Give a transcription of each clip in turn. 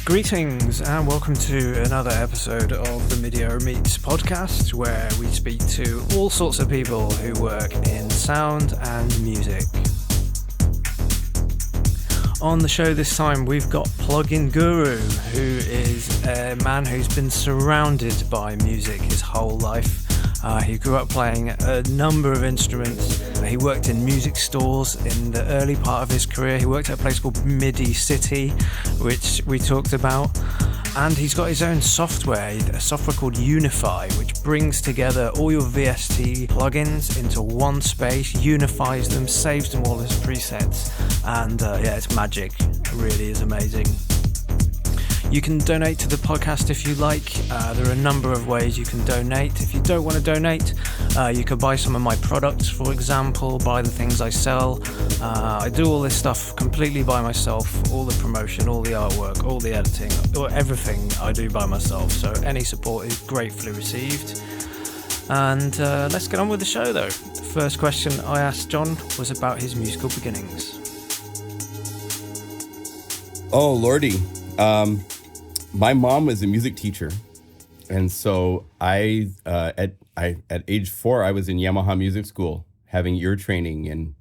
Greetings and welcome to another episode of the midierror Meets podcast, where we speak to all sorts of people who work in sound and music. On the show this time we've got Plugin Guru, who is a man who's been surrounded by music his whole life. He grew up playing a number of instruments. He worked in music stores in the early part of his career. He worked at a place called Midi City, which we talked about. And he's got his own software, a software called Unify, which brings together all your VST plugins into one space, unifies them, saves them all as presets. And it's magic. It really is amazing. You can donate to the podcast if you like. There are a number of ways you can donate. If you don't want to donate, you can buy some of my products, for example, buy the things I sell. I do all this stuff completely by myself, all the promotion, all the artwork, all the editing, everything I do by myself. So any support is gratefully received. And let's get on with the show though. The first question I asked John was about his musical beginnings. Oh, Lordy. My mom was a music teacher, and so at age 4 I was in Yamaha music school, having ear training and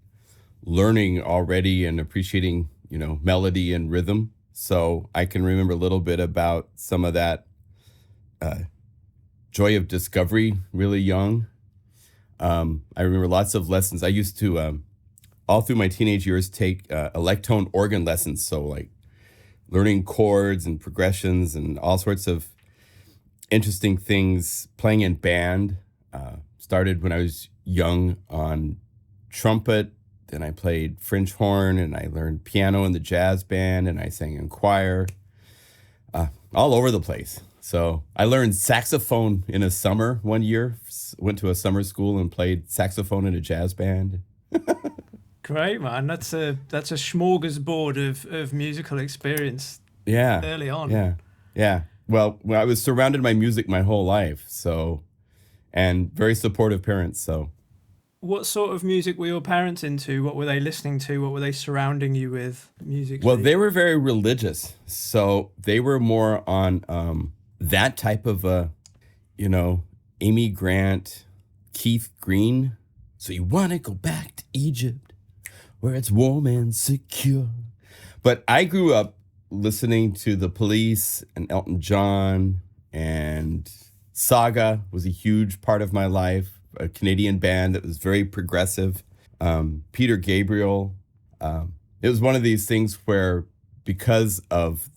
learning already and appreciating, melody and rhythm. So I can remember a little bit about some of that joy of discovery really young. I remember lots of lessons. I used to all through my teenage years take electone organ lessons, so like learning chords and progressions and all sorts of interesting things, playing in band. Started when I was young on trumpet, then I played French horn, and I learned piano in the jazz band, and I sang in choir, all over the place. So I learned saxophone in a summer one year, went to a summer school and played saxophone in a jazz band. Great, man. That's a smorgasbord of musical experience. Yeah. Early on. Yeah. Well, I was surrounded by music my whole life, and very supportive parents. So, what sort of music were your parents into? What were they listening to? What were they surrounding you with musically? Well, they were very religious, so they were more on that type of Amy Grant, Keith Green. So you want to go back to Egypt, where it's warm and secure. But I grew up listening to The Police and Elton John, and Saga was a huge part of my life, a Canadian band that was very progressive. Peter Gabriel. It was one of these things where, because of,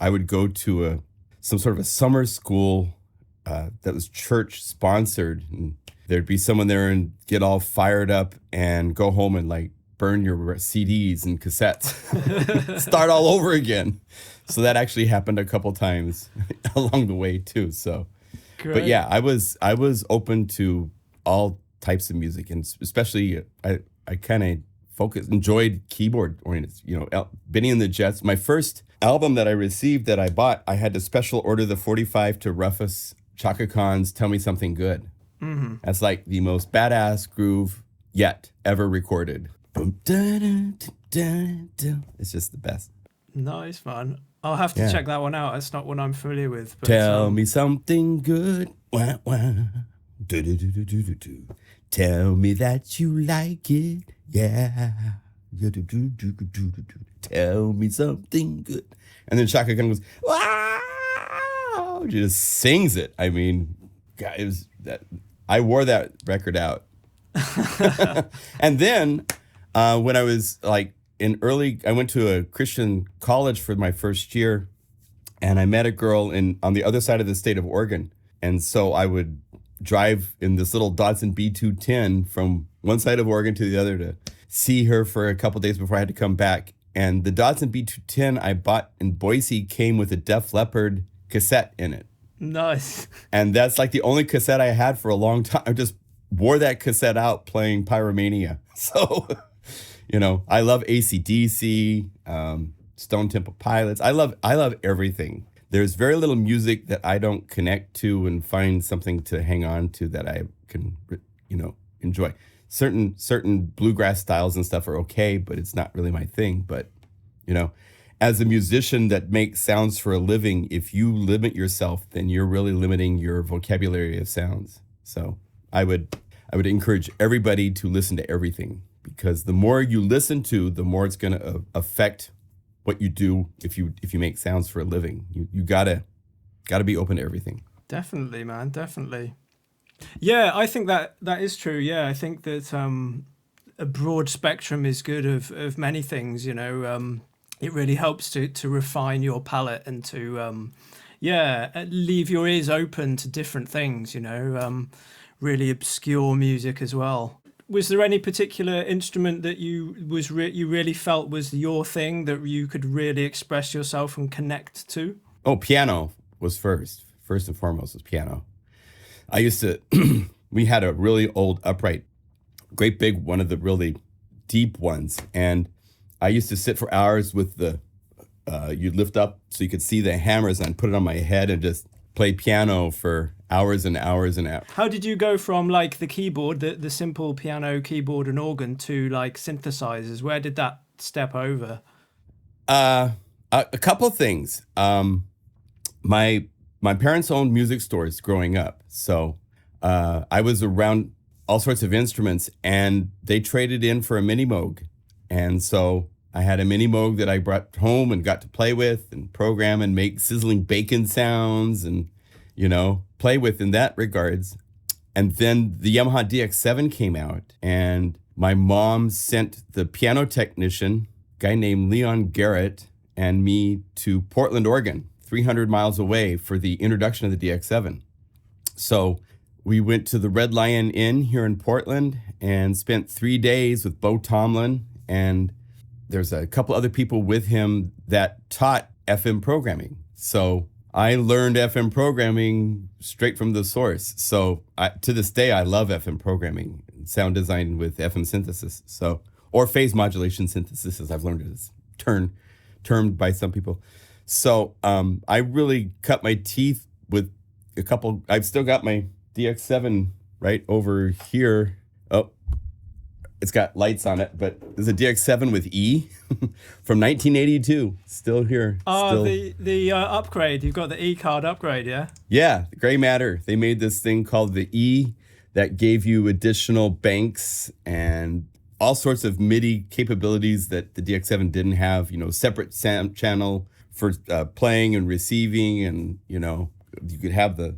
I would go to some sort of a summer school that was church sponsored, and there'd be someone there and get all fired up and go home and burn your CDs and cassettes, start all over again. So that actually happened a couple times along the way too. So, Great. But yeah, I was open to all types of music, and especially I kind of enjoyed keyboard oriented. Benny and the Jets. My first album that I received that I bought, I had to special order the 45 to Rufus Chaka Khan's "Tell Me Something Good." Mm-hmm. That's like the most badass groove yet ever recorded. It's just the best. Nice, man. I'll have to check that one out. It's not one I'm familiar with. But Tell me something good. Wah, wah. Tell me that you like it. Yeah. Tell me something good. And then Chaka Khan goes, wow. She just sings it. I mean, God, I wore that record out. And then when I was I went to a Christian college for my first year, and I met a girl on the other side of the state of Oregon. And so I would drive in this little Datsun B210 from one side of Oregon to the other to see her for a couple days before I had to come back. And the Datsun B210 I bought in Boise came with a Def Leppard cassette in it. Nice. And that's like the only cassette I had for a long time. I just wore that cassette out playing Pyromania. So, I love AC/DC, Stone Temple Pilots. I love everythling. There's very little music that I don't connect to and find something to hang on to that I can, enjoy. Certain bluegrass styles and stuff are okay, but it's not really my thing. But, as a musician that makes sounds for a living, if you limit yourself, then you're really limiting your vocabulary of sounds. So I would encourage everybody to listen to everything, because the more you listen to, the more it's going to affect what you do if you make sounds for a living. You gotta be open to everything. Definitely, man, definitely. Yeah, I think that is true. Yeah, I think that a broad spectrum is good of many things. You know, it really helps to refine your palette and to leave your ears open to different things. You know, really obscure music as well. Was there any particular instrument that you really felt was your thing, that you could really express yourself and connect to? Oh, piano was first and foremost was piano. I used to, we had a really old upright, great big, one of the really deep ones. And I used to sit for hours with you'd lift up so you could see the hammers, and put it on my head and just play piano for hours and hours and hours. How did you go from like the keyboard, the simple piano, keyboard and organ, to like synthesizers? Where did that step over? A couple things. My parents owned music stores growing up. So I was around all sorts of instruments, and they traded in for a Mini Moog. And so I had a Mini Moog that I brought home and got to play with and program and make sizzling bacon sounds and, you know, play with in that regards. And then the Yamaha DX7 came out, and my mom sent the piano technician, a guy named Leon Garrett, and me to Portland, Oregon, 300 miles away, for the introduction of the DX7. So we went to the Red Lion Inn here in Portland and spent 3 days with Bo Tomlin, and there's a couple other people with him that taught FM programming. So I learned FM programming straight from the source. So to this day, I love FM programming, sound design with FM synthesis. So, or phase modulation synthesis, as I've learned it is termed by some people. So I really cut my teeth with a couple. I've still got my DX7 right over here. Oh, it's got lights on it, but there's a DX7 with E from 1982, still here. Oh, the upgrade. You've got the E card upgrade, yeah? Yeah, Gray Matter. They made this thing called the E that gave you additional banks and all sorts of MIDI capabilities that the DX7 didn't have. You know, separate sound channel for playing and receiving, and you know, you could have the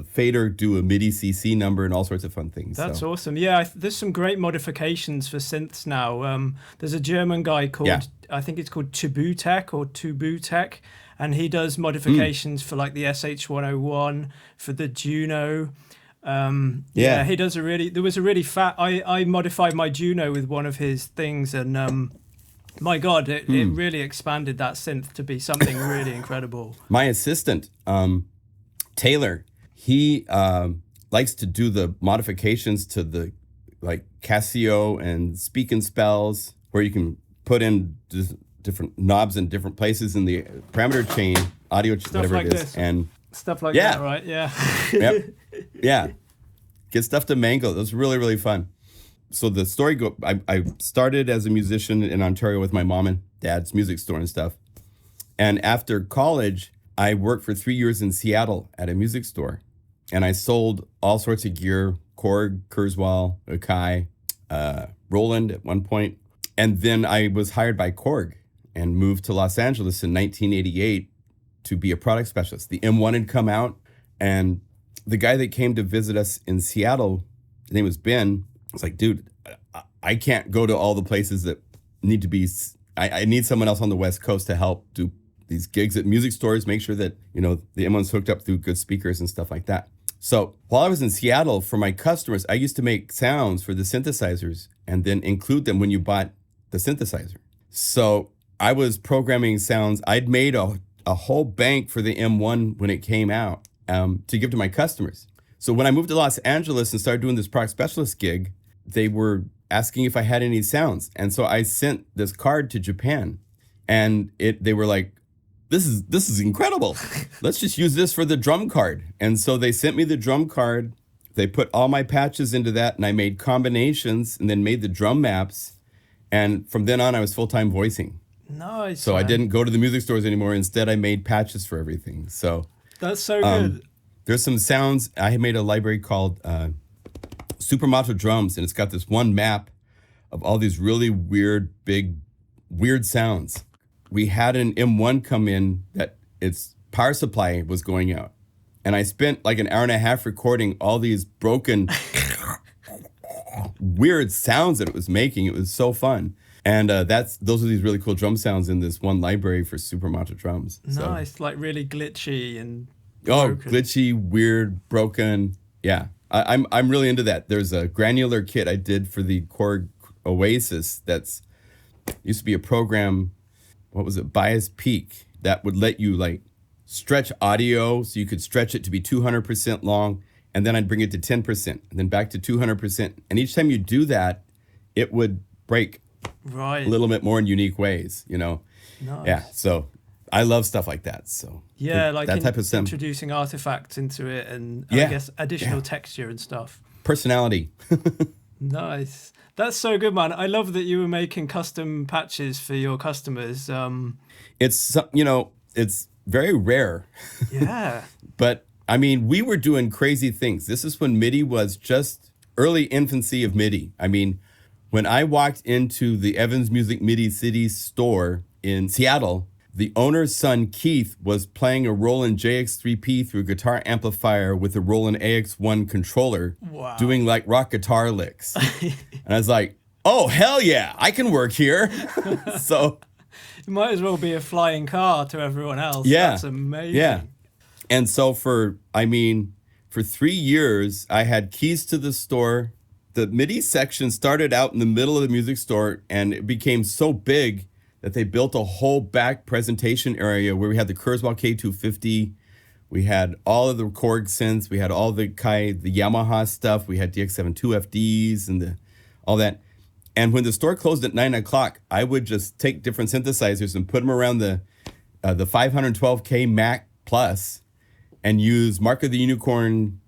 fader do a MIDI CC number and all sorts of fun things. That's awesome. Yeah, there's some great modifications for synths now. There's a German guy called, I think it's called Tubutek or Tubutek, and he does modifications for like the SH101, for the Juno. He does there was a really fat, I modified my Juno with one of his things, and my God, it really expanded that synth to be something really incredible. My assistant, Taylor, he likes to do the modifications to the like Casio and Speak and Spells, where you can put in different knobs in different places in the parameter chain, audio, stuff whatever like it is. This. And stuff like that, right? Yeah. Yep. Yeah. Get stuff to mangle. It was really, really fun. So the story I started as a musician in Ontario with my mom and dad's music store and stuff. And after college, I worked for 3 years in Seattle at a music store. And I sold all sorts of gear, Korg, Kurzweil, Akai, Roland at one point. And then I was hired by Korg and moved to Los Angeles in 1988 to be a product specialist. The M1 had come out, and the guy that came to visit us in Seattle, his name was Ben, was like, dude, I can't go to all the places that need to be, I need someone else on the West Coast to help do these gigs at music stores, make sure that, you know, the M1's hooked up through good speakers and stuff like that. So while I was in Seattle, for my customers, I used to make sounds for the synthesizers and then include them when you bought the synthesizer. So I was programming sounds. I'd made a whole bank for the M1 when it came out to give to my customers. So when I moved to Los Angeles and started doing this product specialist gig, they were asking if I had any sounds. And so I sent this card to Japan, and they were like, this is incredible. Let's just use this for the drum card. And so they sent me the drum card. They put all my patches into that, and I made combinations and then made the drum maps. And from then on, I was full-time voicing. Nice. So man. I didn't go to the music stores anymore. Instead, I made patches for everything. So That's so good. there's some sounds. I had made a library called Super Macho Drums, and it's got this one map of all these really weird, big, weird sounds. We had an M1 come in that its power supply was going out. And I spent like an hour and a half recording all these broken, weird sounds that it was making. It was so fun. And those are these really cool drum sounds in this one library for Super Macho Drums. Nice, like really glitchy and broken. Glitchy, weird, broken. Yeah, I'm really into that. There's a granular kit I did for the Korg Oasis that's used to be a program, what was it, Bias Peak, that would let you like stretch audio, so you could stretch it to be 200% long, and then I'd bring it to 10%, and then back to 200%. And each time you do that, it would break a little bit more in unique ways, you know? Nice. Yeah, so I love stuff like that. So yeah, like that type of stuff. Introducing artifacts into it and I guess additional texture and stuff. Personality. Nice. That's so good, man. I love that you were making custom patches for your customers. It's, it's very rare. Yeah. But I mean, we were doing crazy things. This is when MIDI was just early infancy of MIDI. I mean, when I walked into the Evans Music MIDI City store in Seattle, the owner's son, Keith, was playing a Roland JX3P through a guitar amplifier with a Roland AX1 controller, doing like rock guitar licks. And I was like, oh, hell yeah, I can work here. So it might as well be a flying car to everyone else. Yeah. That's amazing. Yeah. And so for 3 years, I had keys to the store. The MIDI section started out in the middle of the music store, and it became so big that they built a whole back presentation area where we had the Kurzweil K250. We had all of the Korg synths. We had all the Yamaha stuff. We had DX7 2FDs and all that. And when the store closed at 9 o'clock, I would just take different synthesizers and put them around the 512K Mac Plus and use Mark of the Unicorn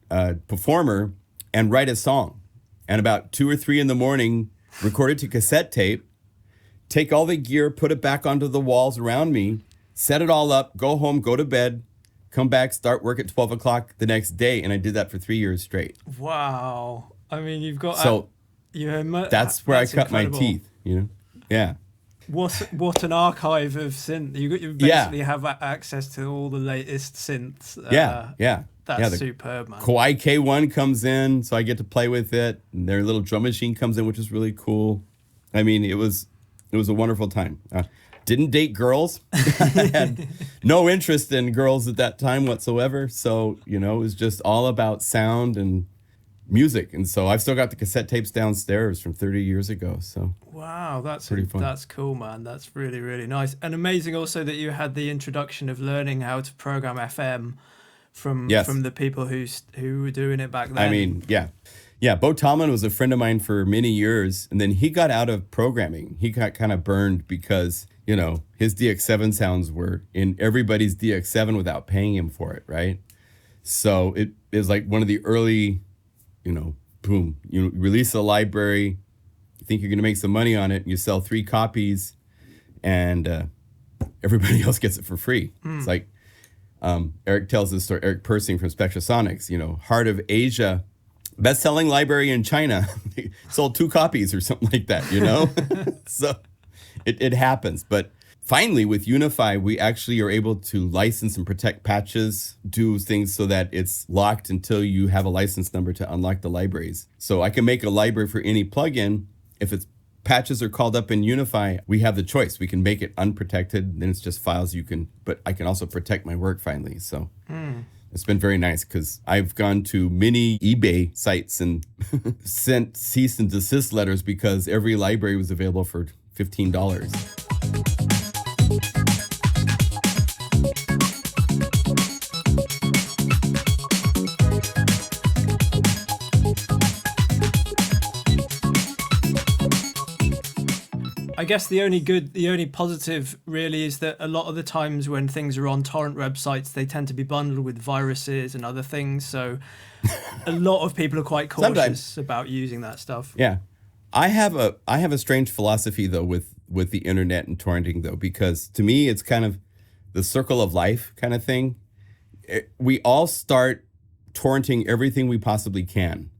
Performer and write a song. And about 2 or 3 in the morning, record it to cassette tape, take all the gear, put it back onto the walls around me, set it all up, go home, go to bed, come back, start work at 12 o'clock the next day. And I did that for 3 years straight. Wow. I mean, you've got... that's where I cut my teeth, you know? Yeah. What an archive of synth. You basically have access to all the latest synths. That's superb, man. Kawai K1 comes in, so I get to play with it. And their little drum machine comes in, which is really cool. I mean, it was a wonderful time. Didn't date girls. I had no interest in girls at that time whatsoever. So, it was just all about sound and music. And so I've still got the cassette tapes downstairs from 30 years ago. So wow, that's pretty fun. That's cool, man. That's really, really nice. And amazing also that you had the introduction of learning how to program FM from the people who were doing it back then. I mean, yeah. Bo Tallman was a friend of mine for many years, and then he got out of programming. He got kind of burned because, his DX7 sounds were in everybody's DX7 without paying him for it, right? So it is like one of the early, boom, you release a library, you think you're going to make some money on it, and you sell 3 copies, and everybody else gets it for free. It's like, Eric tells this story, Eric Persing from Spectrasonics, Heart of Asia, best-selling library in China, sold 2 copies or something like that, So it happens. But finally, with Unify, we actually are able to license and protect patches, do things so that it's locked until you have a license number to unlock the libraries. So I can make a library for any plugin. If it's patches are called up in Unify, we have the choice. We can make it unprotected, then it's just files but I can also protect my work finally. So it's been very nice because I've gone to many eBay sites and sent cease and desist letters because every library was available for $15. I guess the only positive really is that a lot of the times when things are on torrent websites, they tend to be bundled with viruses and other things. So a lot of people are quite cautious about using that stuff. Yeah. I have a strange philosophy though with with the internet and torrenting, though, because to me, it's kind of the circle of life kind of thing. We all start torrenting everything we possibly can,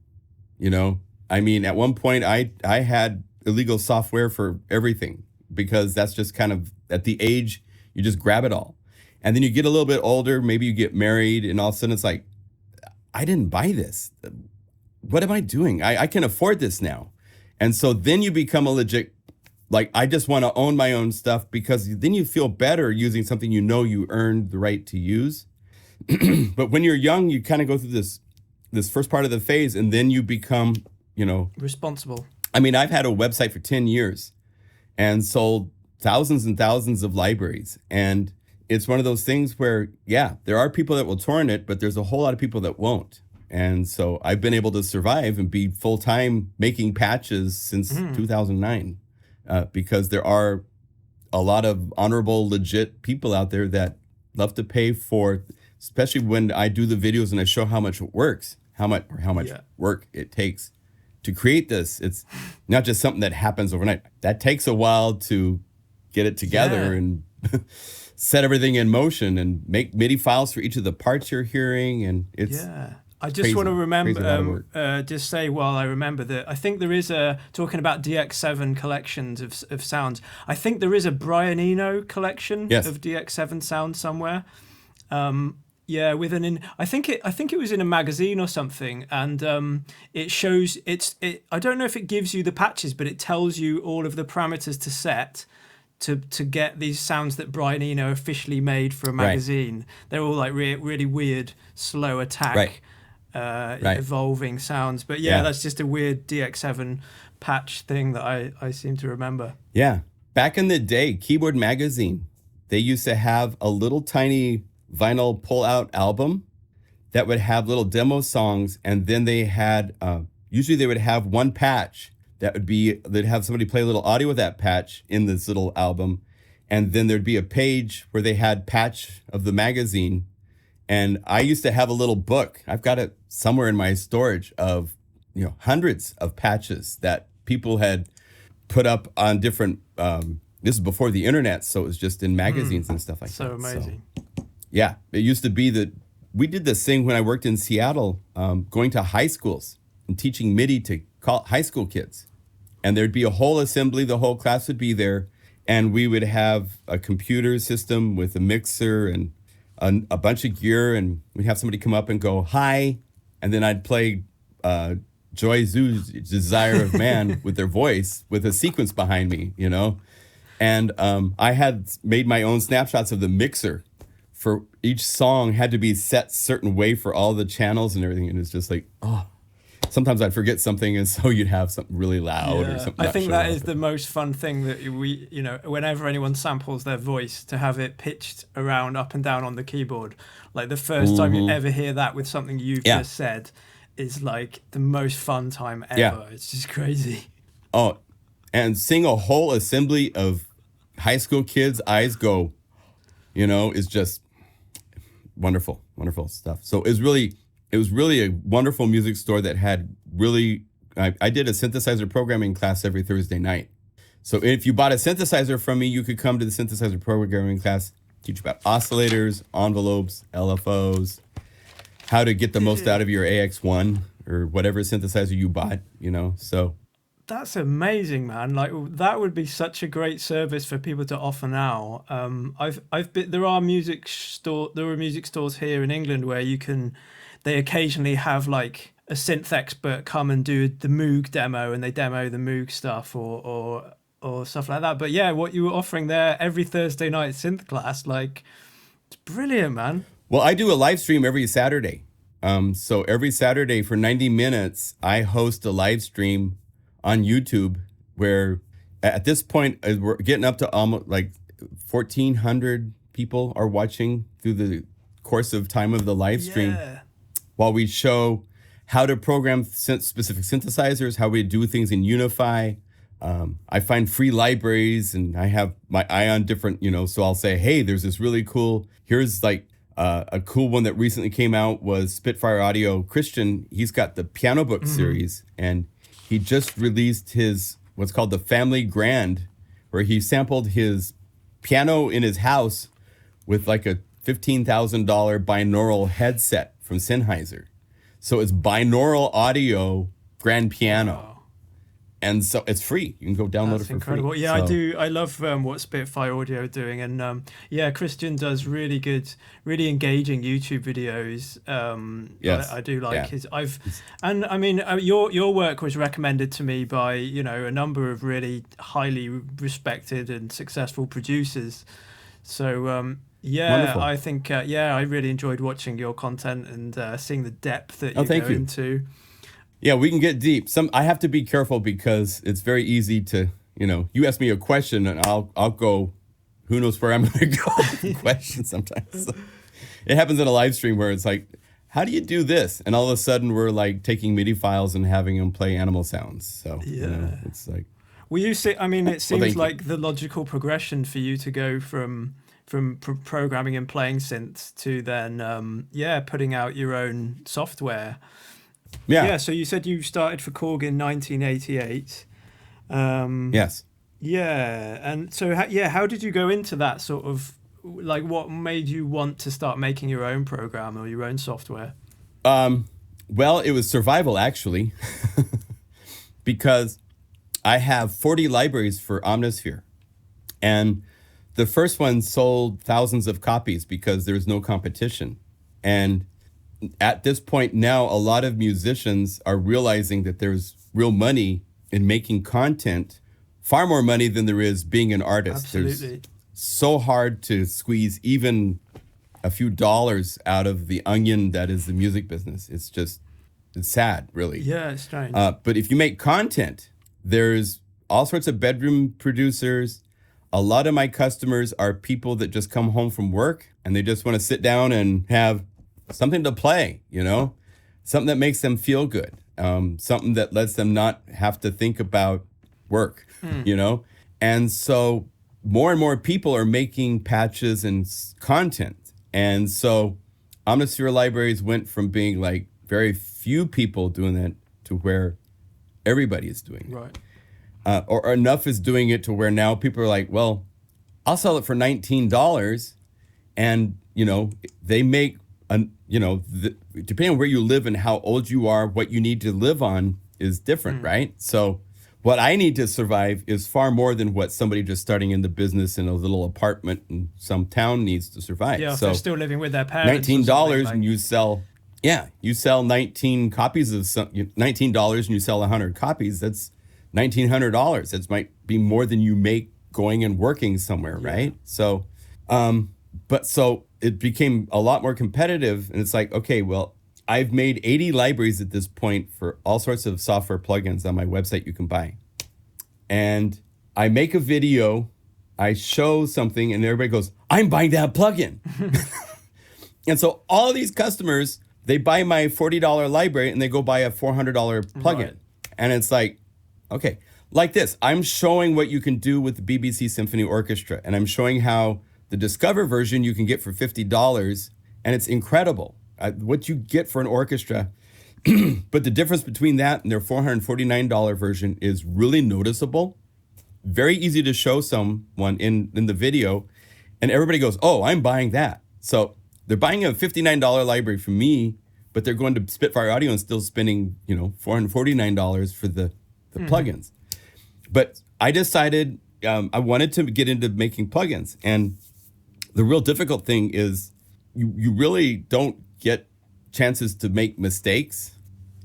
you know? I mean, at one point, I had illegal software for everything because that's just kind of, at the age, you just grab it all. And then you get a little bit older, maybe you get married, and all of a sudden it's like, I didn't buy this. What am I doing? I can afford this now. And so then you become a legit, like, I just want to own my own stuff, because then you feel better using something you know you earned the right to use. But when you're young, you kind of go through this first part of the phase, and then you become, you know, responsible. I mean, I've had a website for 10 years and sold thousands and thousands of libraries. And it's one of those things where, yeah, there are people that will torrent it, but there's a whole lot of people that won't. And so I've been able to survive and be full-time making patches since 2009, because there are a lot of honorable, legit people out there that love to pay for, especially when I do the videos and I show how much it works, how much work it takes to create this. It's not just something that happens overnight. That takes a while to get it together and set everything in motion and make MIDI files for each of the parts you're hearing. And it's I just want to remember, just say while I remember that I think there is talking about DX7 collections of sounds, I think there is a Brian Eno collection of DX7 sounds somewhere. With I think it was in a magazine or something, and it shows I don't know if it gives you the patches, but it tells you all of the parameters to set to get these sounds that Brian Eno officially made for a magazine. They're all like really weird, slow attack, evolving sounds. But that's just a weird DX7 patch thing that I seem to remember. Yeah, back in the day, Keyboard Magazine, they used to have a little tiny vinyl pull-out album that would have little demo songs, and then they had usually they would have one patch they'd have somebody play a little audio with that patch in this little album, and then there'd be a page where they had patch of the magazine. And I used to have a little book, I've got it somewhere in my storage, of hundreds of patches that people had put up on different this is before the internet, so it was just in magazines and stuff like that. So amazing. Yeah, it used to be that we did this thing when I worked in Seattle, going to high schools and teaching MIDI to high school kids. And there'd be a whole assembly, the whole class would be there, and we would have a computer system with a mixer and a bunch of gear, and we'd have somebody come up and go, hi, and then I'd play Joy Zoo's Desire of Man with their voice, with a sequence behind me, And I had made my own snapshots of the mixer. For each song had to be set certain way for all the channels and everything. And it's just like, sometimes I'd forget something. And so you'd have something really loud or something. I think that is the most fun thing that we, whenever anyone samples their voice, to have it pitched around up and down on the keyboard. Like the first time you ever hear that with something you've just said is like the most fun time ever. Yeah. It's just crazy. Oh, and seeing a whole assembly of high school kids' eyes go, is just wonderful stuff. So it was really a wonderful music store that had really, I did a synthesizer programming class every Thursday night. So if you bought a synthesizer from me, you could come to the synthesizer programming class, teach about oscillators, envelopes, LFOs, how to get the most out of your AX1 or whatever synthesizer you bought, so. That's amazing, man. Like that would be such a great service for people to offer now. There are music stores here in England where they occasionally have like a synth expert come and do the Moog demo, and they demo the Moog stuff or stuff like that. But yeah, what you were offering there every Thursday night synth class, like it's brilliant, man. Well, I do a live stream every Saturday. So every Saturday for 90 minutes, I host a live stream on YouTube, where at this point we're getting up to almost like 1,400 people are watching through the course of time of the live stream, while we show how to program specific synthesizers, how we do things in Unify. I find free libraries, and I have my eye on different, so I'll say, hey, there's this really cool, here's like a cool one that recently came out was Spitfire Audio Christian. He's got the Piano Book series, and he just released his what's called the Family Grand, where he sampled his piano in his house with like a $15,000 binaural headset from Sennheiser. So it's binaural audio grand piano. Wow. And so it's free. You can go download That's it for incredible. free. Yeah, So- I do. I love what Spitfire Audio are doing, and Christian does really good, really engaging YouTube videos. Yes. I do like Yeah. his. And I mean, your work was recommended to me by a number of really highly respected and successful producers. So Wonderful. I think I really enjoyed watching your content and seeing the depth that you thank go you. into. Yeah, we can get deep. I have to be careful because it's very easy to, you ask me a question and I'll go, who knows where I'm going to go with the question sometimes. So it happens in a live stream where it's like, how do you do this? And all of a sudden we're like taking MIDI files and having them play animal sounds. So, it's like. Well, it seems thank you. like the logical progression for you to go from programming and playing synths to then, putting out your own software. Yeah. So you said you started for Korg in 1988. Yes. Yeah. And so, how did you go into that sort of, like, what made you want to start making your own program or your own software? Well, it was survival, actually, because I have 40 libraries for Omnisphere. And the first one sold thousands of copies because there was no competition. And at this point now, a lot of musicians are realizing that there's real money in making content, far more money than there is being an artist. Absolutely. There's so hard to squeeze even a few dollars out of the onion that is the music business. It's sad, really. Yeah, it's strange. But if you make content, there's all sorts of bedroom producers. A lot of my customers are people that just come home from work and they just want to sit down and have something to play, something that makes them feel good, something that lets them not have to think about work, And so more and more people are making patches and content. And so Omnisphere libraries went from being like very few people doing that to where everybody is doing it. Right. Or enough is doing it to where now people are like, well, I'll sell it for $19. And, they make, depending on where you live and how old you are, what you need to live on is different, right? So what I need to survive is far more than what somebody just starting in the business in a little apartment in some town needs to survive. Yeah, if so they're still living with their parents. $19 and you sell 19 copies of $19 and you sell 100 copies, that's $1,900. That might be more than you make going and working somewhere, right? So, so it became a lot more competitive, and it's like, okay, well, I've made 80 libraries at this point for all sorts of software plugins on my website you can buy. And I make a video, I show something, and everybody goes, I'm buying that plugin. And so all these customers, they buy my $40 library and they go buy a $400 plugin. Right. And it's like, okay, like this, I'm showing what you can do with the BBC Symphony Orchestra, and I'm showing how the Discover version you can get for $50, and it's incredible what you get for an orchestra. But the difference between that and their $449 version is really noticeable. Very easy to show someone in the video, and everybody goes, oh, I'm buying that. So they're buying a $59 library from me, but they're going to Spitfire Audio and still spending, $449 for the plugins. But I decided I wanted to get into making plugins. And the real difficult thing is you really don't get chances to make mistakes.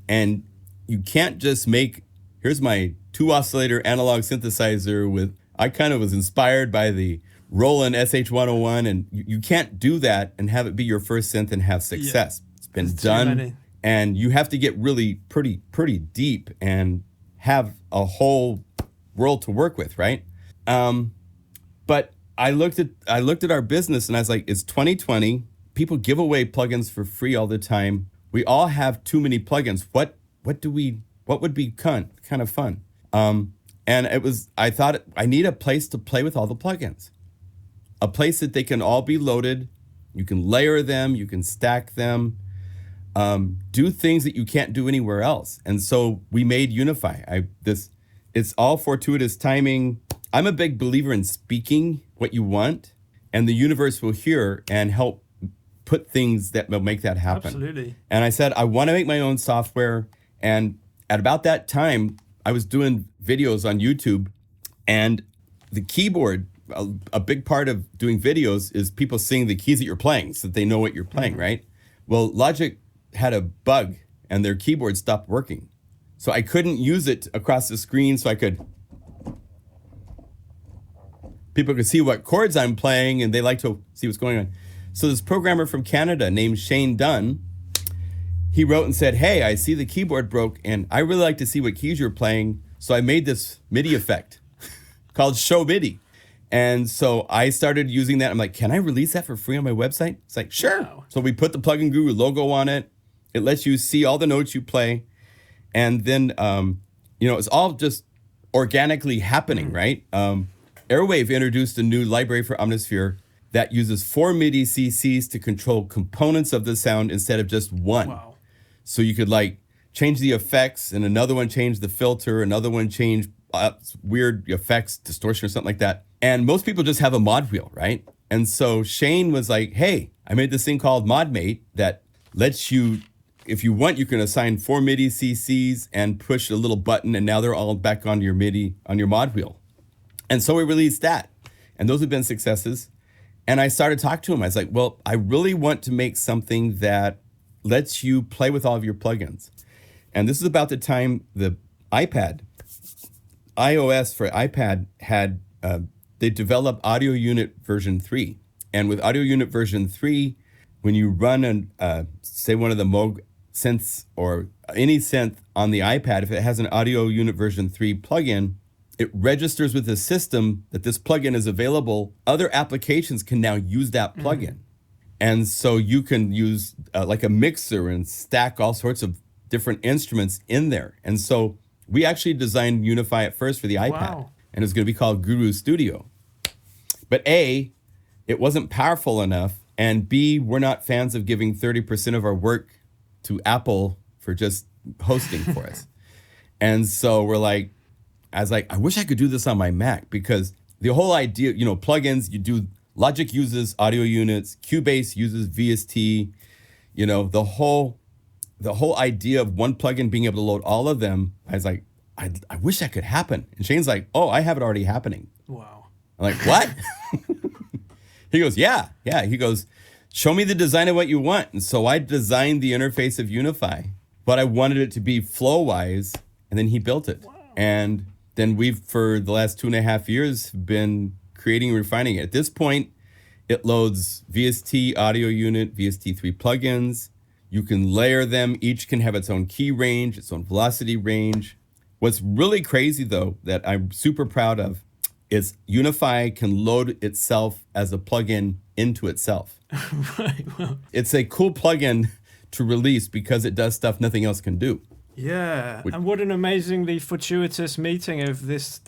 And you can't just make, here's my 2-oscillator analog synthesizer with, I kind of was inspired by the Roland SH101, and you can't do that and have it be your first synth and have success. Yeah. It's been done, and you have to get really pretty deep and have a whole world to work with, right? But I looked at our business and I was like, it's 2020. People give away plugins for free all the time. We all have too many plugins. What would be kind of fun? And I thought I need a place to play with all the plugins. A place that they can all be loaded. You can layer them, you can stack them, do things that you can't do anywhere else. And so we made Unify. It's all fortuitous timing. I'm a big believer in speaking what you want, and the universe will hear and help put things that will make that happen. Absolutely. And I said, I want to make my own software. And at about that time, I was doing videos on YouTube, and the keyboard, a big part of doing videos is people seeing the keys that you're playing so that they know what you're playing, right? Well, Logic had a bug and their keyboard stopped working. So I couldn't use it across the screen so people could see what chords I'm playing, and they like to see what's going on. So this programmer from Canada named Shane Dunn, he wrote and said, hey, I see the keyboard broke and I really like to see what keys you're playing. So I made this MIDI effect called Show MIDI. And so I started using that. I'm like, can I release that for free on my website? It's like, sure. Wow. So we put the Plugin Guru logo on it. It lets you see all the notes you play. And then, it's all just organically happening, right? Airwave introduced a new library for Omnisphere that uses 4 MIDI CCs to control components of the sound instead of just one. Wow. So you could change the effects, and another one change the filter, another one change weird effects, distortion or something like that. And most people just have a mod wheel, right? And so Shane was like, hey, I made this thing called ModMate that lets you, if you want, you can assign 4 MIDI CCs and push a little button, and now they're all back on your MIDI, on your mod wheel. And so we released that, and those have been successes. And I started talking to him. I was like, well, I really want to make something that lets you play with all of your plugins. And this is about the time the iOS for iPad had, they developed Audio Unit version 3. And with Audio Unit version 3, when you run say one of the Moog synths or any synth on the iPad, if it has an Audio Unit version 3 plugin, it registers with the system that this plugin is available. Other applications can now use that plugin. And so you can use like a mixer and stack all sorts of different instruments in there. And so we actually designed Unify at first for the iPad. Wow. And it was going to be called Guru Studio. But A, it wasn't powerful enough. And B, we're not fans of giving 30% of our work to Apple for just hosting for us. And so I was like, I wish I could do this on my Mac, because the whole idea, plugins, Logic uses audio units, Cubase uses VST, the whole idea of one plugin being able to load all of them. I was like, I wish that could happen. And Shane's like, oh, I have it already happening. Wow. I'm like, what? He goes, yeah. He goes, show me the design of what you want. And so I designed the interface of Unify, but I wanted it to be flow-wise, and then he built it. Wow. And then we've, for the last 2.5 years, been creating and refining it. At this point, it loads VST audio unit, VST3 plugins. You can layer them. Each can have its own key range, its own velocity range. What's really crazy, though, that I'm super proud of, is Unify can load itself as a plugin into itself. Right. Well. It's a cool plugin to release because it does stuff nothing else can do. Yeah, and what an amazingly fortuitous meeting of this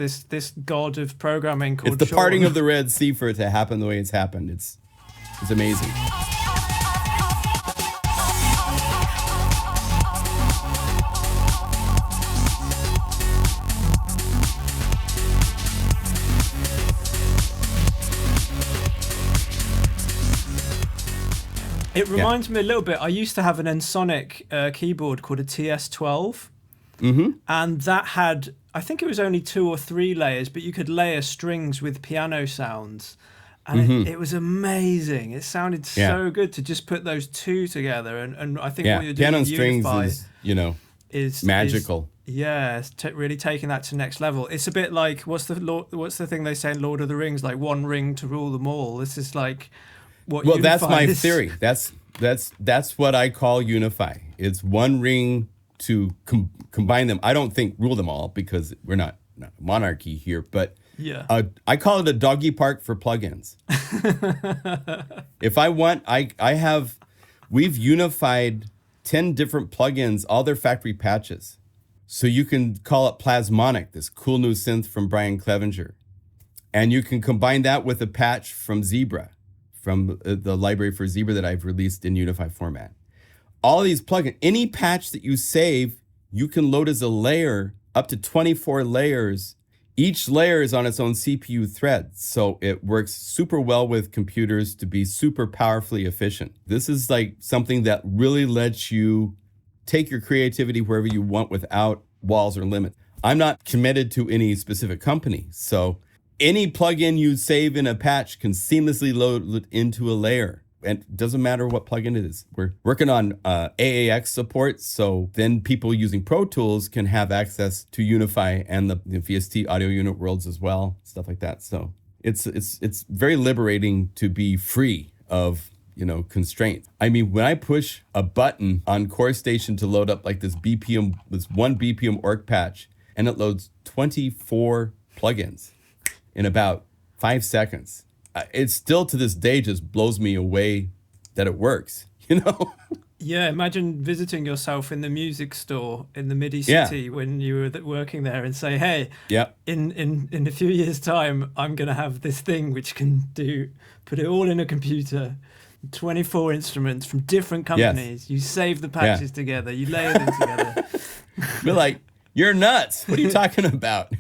god of programming called It's the Sean. parting of the Red Sea for it to happen the way it's happened. It's amazing. It reminds me a little bit. I used to have an Ensoniq keyboard called a TS12, and that had, I think it was only 2 or 3 layers, but you could layer strings with piano sounds, and it was amazing. It sounded so good to just put those two together, and I think what you're doing piano with strings Unify is magical. Really taking that to next level. It's a bit like what's the thing they say in Lord of the Rings, like one ring to rule them all. This is like. Well, that's my theory. That's what I call Unify. It's one ring to combine them. I don't think rule them all, because we're not a monarchy here, but I call it a doggy park for plugins. If I want, we've unified 10 different plugins, all their factory patches. So you can call it Plasmonic, this cool new synth from Brian Clevenger. And you can combine that with a patch from Zebra, from the library for Zebra that I've released in Unify format. All of these plugins, any patch that you save, you can load as a layer, up to 24 layers Each layer is on its own CPU thread, so it works super well with computers to be super powerfully efficient. This is like something that really lets you take your creativity wherever you want without walls or limits. I'm not committed to any specific company, so any plugin you save in a patch can seamlessly load into a layer. And it doesn't matter what plugin it is. We're working on AAX support, so then people using Pro Tools can have access to Unify and the VST audio unit worlds as well, stuff like that. So it's very liberating to be free of constraints. I mean, when I push a button on Core Station to load up like this one BPM org patch, and it loads 24 plugins in about 5 seconds. It still to this day just blows me away that it works, Yeah, imagine visiting yourself in the music store in the Midi City when you were working there and say, hey, in a few years' time, I'm going to have this thing which can put it all in a computer, 24 instruments from different companies. Yes. You save the patches together, you layer them together. We're like, you're nuts. What are you talking about?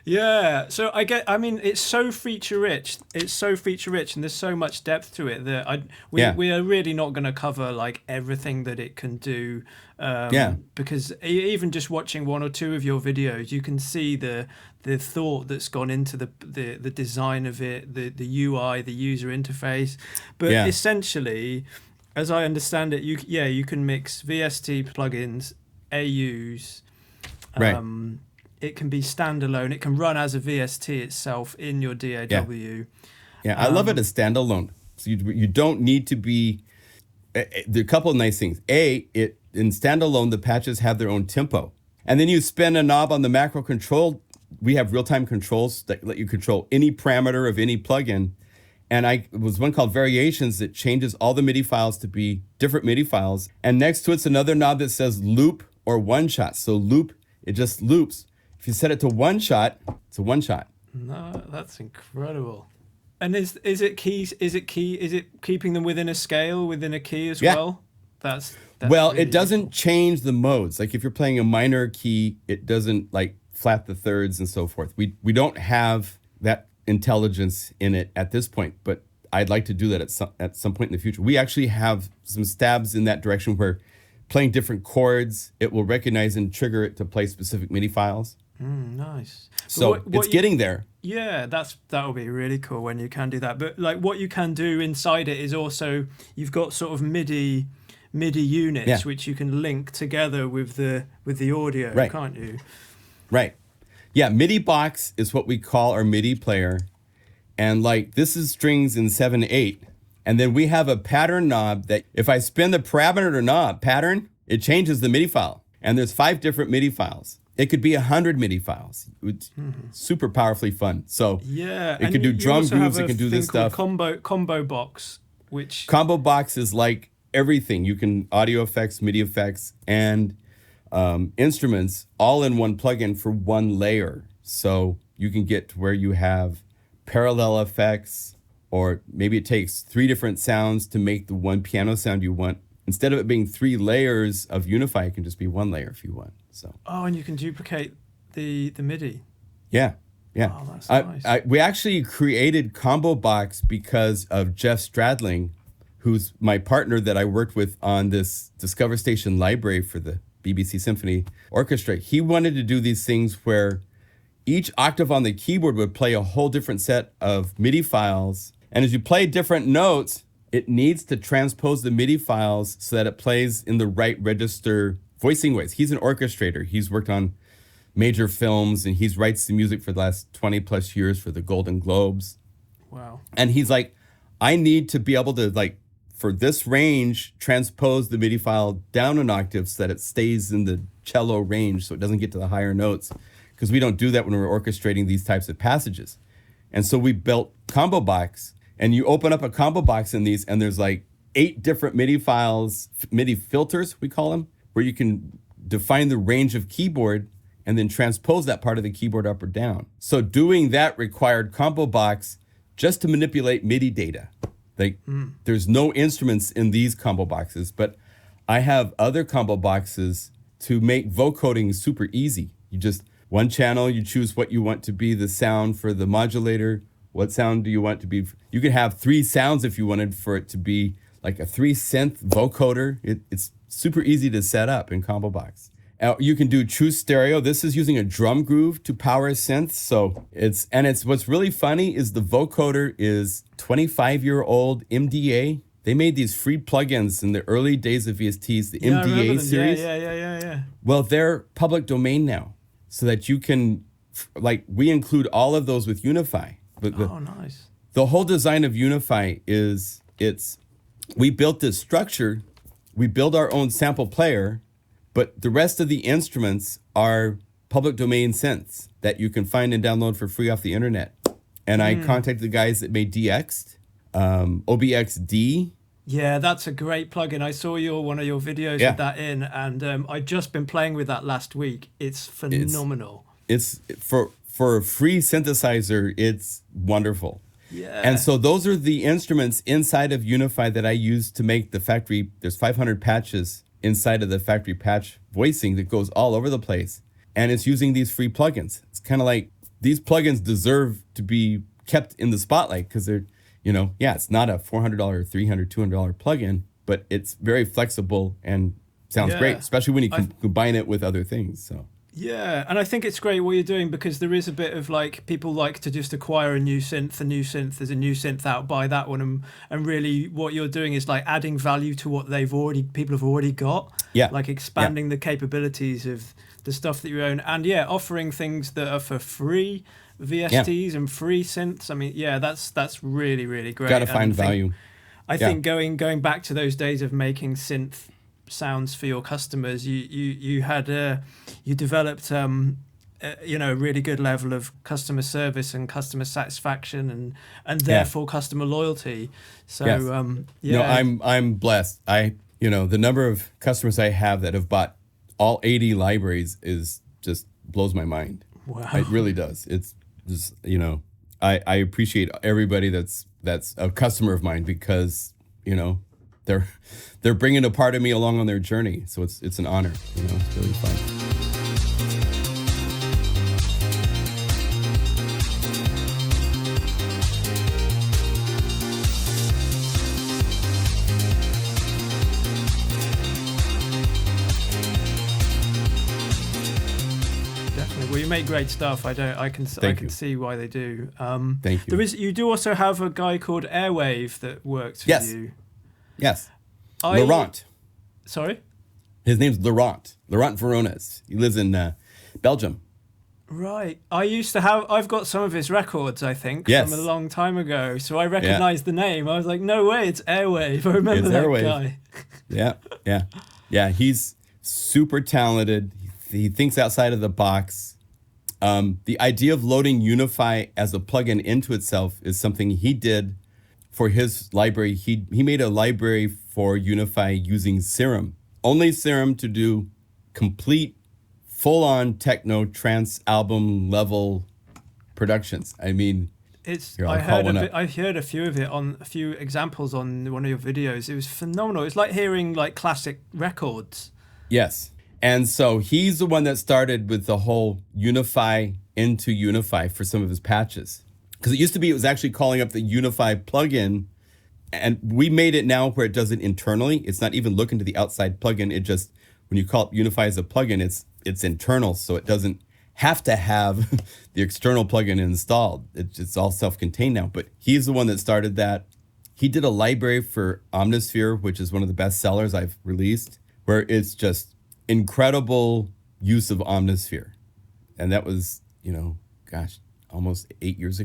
Yeah, so I mean, it's so feature rich. It's so feature rich, and there's so much depth to it that we are really not going to cover like everything that it can do. Because even just watching one or two of your videos, you can see the thought that's gone into the design of it, the UI, the user interface. But essentially, as I understand it, you can mix VST plugins, AUs. Right. It can be standalone. It can run as a VST itself in your DAW. Yeah, I love it as standalone. So you don't need to be. There are a couple of nice things. In standalone, the patches have their own tempo, and then you spin a knob on the macro control. We have real-time controls that let you control any parameter of any plugin. And it was one called Variations that changes all the MIDI files to be different MIDI files. And next to it's another knob that says loop or one shot. So loop, it just loops. If you set it to one shot, it's a one shot. No, that's incredible. And is it keeping them within a scale, within a key as well? That's well, really it doesn't change the modes. Like if you're playing a minor key, it doesn't like flat the thirds and so forth. We don't have that intelligence in it at this point, but I'd like to do that at some point in the future. We actually have some stabs in that direction where playing different chords, it will recognize and trigger it to play specific MIDI files. Nice. So it's getting there. Yeah, that will be really cool when you can do that. But like what you can do inside it is also you've got sort of MIDI units which you can link together with the audio, can't you? Right. Yeah, MIDI box is what we call our MIDI player. And like this is strings in 7/8. And then we have a pattern knob that if I spin the parameter knob pattern, it changes the MIDI file. And there's 5 different MIDI files. It could be 100 MIDI files. It's super powerfully fun. So it can do drum grooves, it can do this stuff. Combo box, Combo box is like everything. You can audio effects, MIDI effects, and instruments all in one plugin for one layer. So you can get to where you have parallel effects, or maybe it takes 3 different sounds to make the one piano sound you want. Instead of it being 3 layers of Unify, it can just be 1 layer if you want. So. Oh, and you can duplicate the MIDI. Yeah. Oh, that's nice. We actually created Combo Box because of Jeff Stradling, who's my partner that I worked with on this Discover Station library for the BBC Symphony Orchestra. He wanted to do these things where each octave on the keyboard would play a whole different set of MIDI files. And as you play different notes, it needs to transpose the MIDI files so that it plays in the right register voicing ways. He's an orchestrator. He's worked on major films and he writes the music for the last 20 plus years for the Golden Globes. Wow. And he's like, I need to be able to, like, for this range, transpose the MIDI file down an octave so that it stays in the cello range so it doesn't get to the higher notes, because we don't do that when we're orchestrating these types of passages. And so we built Combo Box, and you open up a Combo Box in these, and there's like 8 different MIDI files, MIDI filters, we call them, where you can define the range of keyboard and then transpose that part of the keyboard up or down. So doing that required Combo Box just to manipulate MIDI data. Like there's no instruments in these Combo Boxes, but I have other Combo Boxes to make vocoding super easy. You just one channel, you choose what you want to be the sound for the modulator. What sound do you want to be? You could have 3 sounds if you wanted for it to be like a 3 synth vocoder. It's super easy to set up in Combo Box. You can do true stereo. This is using a drum groove to power synths. So it's what's really funny is the vocoder is 25-year-old MDA. They made these free plugins in the early days of VSTs, the MDA series. Yeah. Well, they're public domain now, so that you can, like, we include all of those with Unify. But nice. The whole design of Unify is we built this structure, we build our own sample player, but the rest of the instruments are public domain synths that you can find and download for free off the internet. And I contacted the guys that made DX, OBXD. Yeah, that's a great plugin. I saw one of your videos with that in, and I've just been playing with that last week. It's phenomenal. It's for a free synthesizer, it's wonderful. Yeah. And so those are the instruments inside of Unify that I use to make the factory. There's 500 patches inside of the factory patch voicing that goes all over the place. And it's using these free plugins. It's kind of like these plugins deserve to be kept in the spotlight because they're, it's not a $400, $300, $200 plugin, but it's very flexible and sounds great, especially when you combine it with other things. So. Yeah, and I think it's great what you're doing because there is a bit of like people like to just acquire a new synth, there's a new synth out, buy that one, and really what you're doing is like adding value to what people have already got. Yeah. Like expanding the capabilities of the stuff that you own, and offering things that are for free, VSTs and free synths. I mean, that's really, really great. Got to find value. I think going back to those days of making synth sounds for your customers, you developed a really good level of customer service and customer satisfaction and therefore customer loyalty. So No, I'm blessed. The number of customers I have that have bought all 80 libraries is just blows my mind. Wow. It really does. It's just, I appreciate everybody that's a customer of mine because they're bringing a part of me along on their journey. So it's an honor. It's really fun. Definitely. Well, you make great stuff. I can see why they do. Thank you. You do also have a guy called Airwave that works for you. Yes. Laurent. Sorry? His name's Laurent Verones. He lives in Belgium. Right. I've got some of his records, I think, from a long time ago. So I recognized the name. I was like, no way, it's Airwave. I remember that guy. Yeah. He's super talented. He thinks outside of the box. The idea of loading Unify as a plugin into itself is something he did for his library. He made a library for Unify using Serum. Only Serum to do complete, full-on techno trance album level productions. I mean, I heard a few examples on one of your videos. It was phenomenal. It's like hearing like classic records. Yes. And so he's the one that started with the whole Unify into Unify for some of his patches. Because it was actually calling up the Unify plugin, and we made it now where it does it internally. It's not even looking to the outside plugin. It just, when you call it Unify as a plugin, it's internal, so it doesn't have to have the external plugin installed. It's all self-contained now. But he's the one that started that. He did a library for Omnisphere, which is one of the best sellers I've released, where it's just incredible use of Omnisphere. And that was, almost 7 years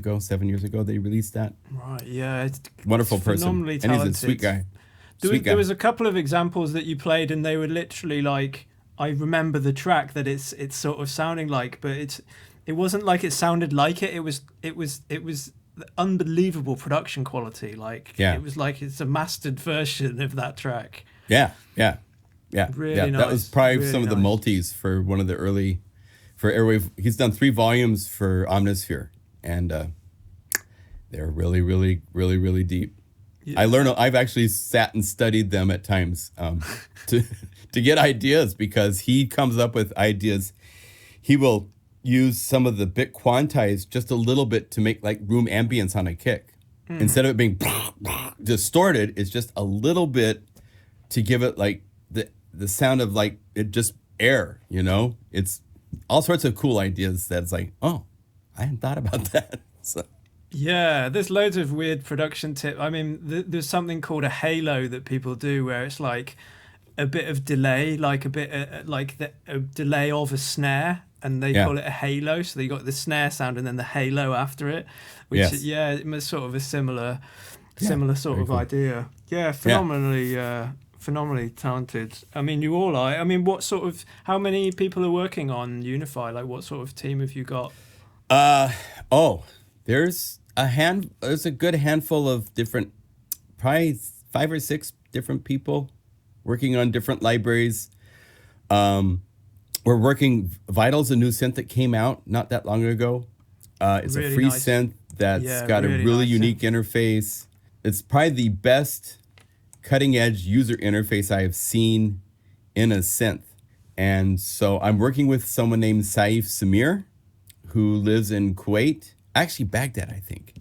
ago they released that. Right, yeah. Wonderful it's person. Phenomenally talented. And he's a sweet guy. There was a couple of examples that you played and they were literally like, I remember the track that it's sort of sounding like, but it wasn't like it sounded like it. It was unbelievable production quality. It was like it's a mastered version of that track. Yeah. Really nice. That was probably really some of the multis for one of the early, for Airwave. He's done 3 volumes for Omnisphere, and they're really, really, really, really deep. Yeah. I've actually sat and studied them at times to get ideas, because he comes up with ideas. He will use some of the bit quantized just a little bit to make like room ambience on a kick. Instead of it being distorted, it's just a little bit to give it like the sound of like it just air, you know? It's all sorts of cool ideas that's like, oh, I hadn't thought about that. So. Yeah, there's loads of weird production tips. I mean, there's something called a halo that people do where it's like a bit of delay, like a bit a delay of a snare, and they call it a halo. So they got the snare sound and then the halo after it, which it was sort of a similar sort of cool idea. Yeah, phenomenally talented. I mean, you all are. I mean, how many people are working on Unify? Like, what sort of team have you got? There's a good handful of different, probably 5 or 6 different people working on different libraries. We're working, Vital's a new synth that came out not that long ago. It's really a free synth that's got a really unique interface. It's probably the best cutting edge user interface I have seen in a synth. And so I'm working with someone named Saif Samir, who lives in Kuwait, actually Baghdad, I think.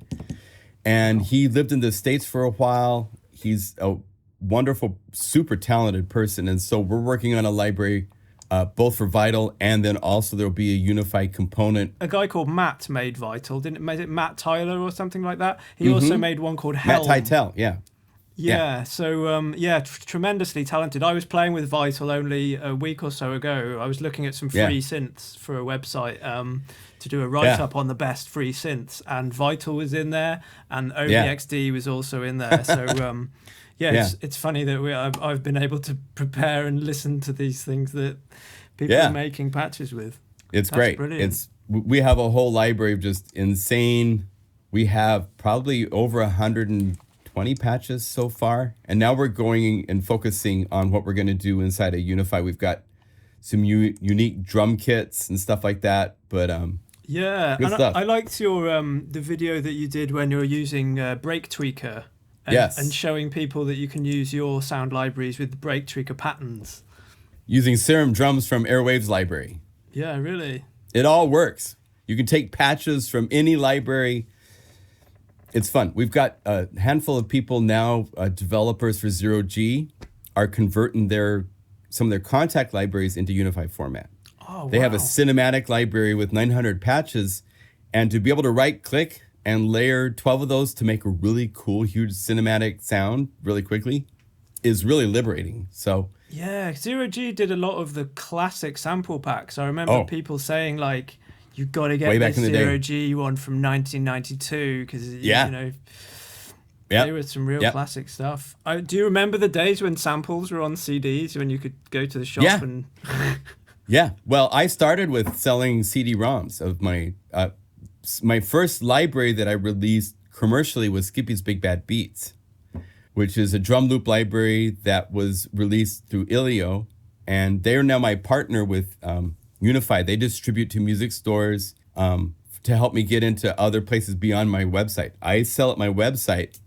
And he lived in the States for a while. He's a wonderful, super talented person. And so we're working on a library both for Vital, and then also there'll be a Unify component. A guy called Matt made Vital, made it Matt Tyler or something like that? He also made one called Helm. Matt Tytel, yeah. Yeah, so tremendously talented. I was playing with Vital only a week or so ago. I was looking at some free synths for a website to do a write-up on the best free synths, and Vital was in there, and OBXD was also in there. So it's funny that I've been able to prepare and listen to these things that people are making patches with. That's great. Brilliant. We have a whole library of just insane. We have probably over 120 patches so far, and now we're going and focusing on what we're going to do inside of Unify. We've got some unique drum kits and stuff like that, but I liked your the video that you did when you were using Break Tweaker and showing people that you can use your sound libraries with the Break Tweaker patterns using Serum drums from Airwaves library. Yeah, really, it all works. You can take patches from any library. It's fun. We've got a handful of people now, developers for 0G, are converting some of their contact libraries into Unify format. Oh, they have a cinematic library with 900 patches, and to be able to right-click and layer 12 of those to make a really cool, huge cinematic sound really quickly is really liberating. So yeah, 0G did a lot of the classic sample packs. I remember people saying like, you got to get this 0G one from 1992 because they were some real classic stuff. Do you remember the days when samples were on CDs, when you could go to the shop and? Yeah. Well, I started with selling CD-ROMs of my first library that I released commercially was Skippy's Big Bad Beats, which is a drum loop library that was released through Ilio, and they are now my partner with Unify. They distribute to music stores to help me get into other places beyond my website. I sell at my website.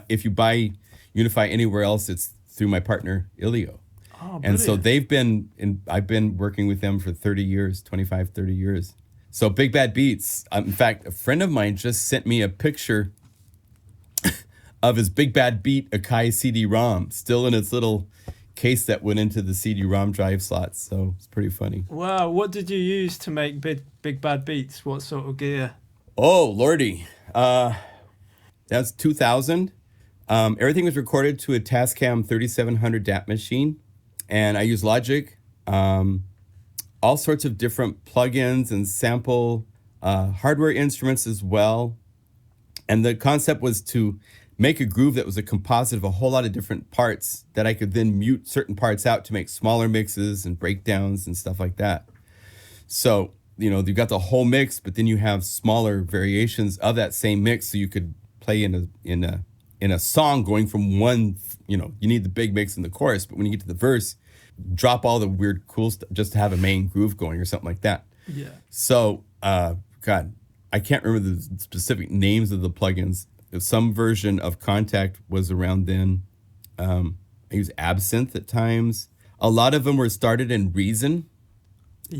If you buy Unify anywhere else, it's through my partner Ilio. Oh, and so I've been working with them for 30 years, 25, 30 years. So Big Bad Beats, in fact, a friend of mine just sent me a picture of his Big Bad Beat Akai CD-ROM, still in its little case that went into the CD-ROM drive slots. So it's pretty funny. Wow, what did you use to make Big Bad Beats? What sort of gear? Oh, lordy. That's 2000. Everything was recorded to a Tascam 3700 DAT machine. And I use Logic, all sorts of different plugins and sample hardware instruments as well. And the concept was to make a groove that was a composite of a whole lot of different parts that I could then mute certain parts out to make smaller mixes and breakdowns and stuff like that. So, you've got the whole mix, but then you have smaller variations of that same mix, so you could play in a song going from one, you need the big mix in the chorus, but when you get to the verse, drop all the weird cool stuff just to have a main groove going or something like that. Yeah. So, God, I can't remember the specific names of the plugins. Some version of Contact was around then. I use Absynth at times. A lot of them were started in Reason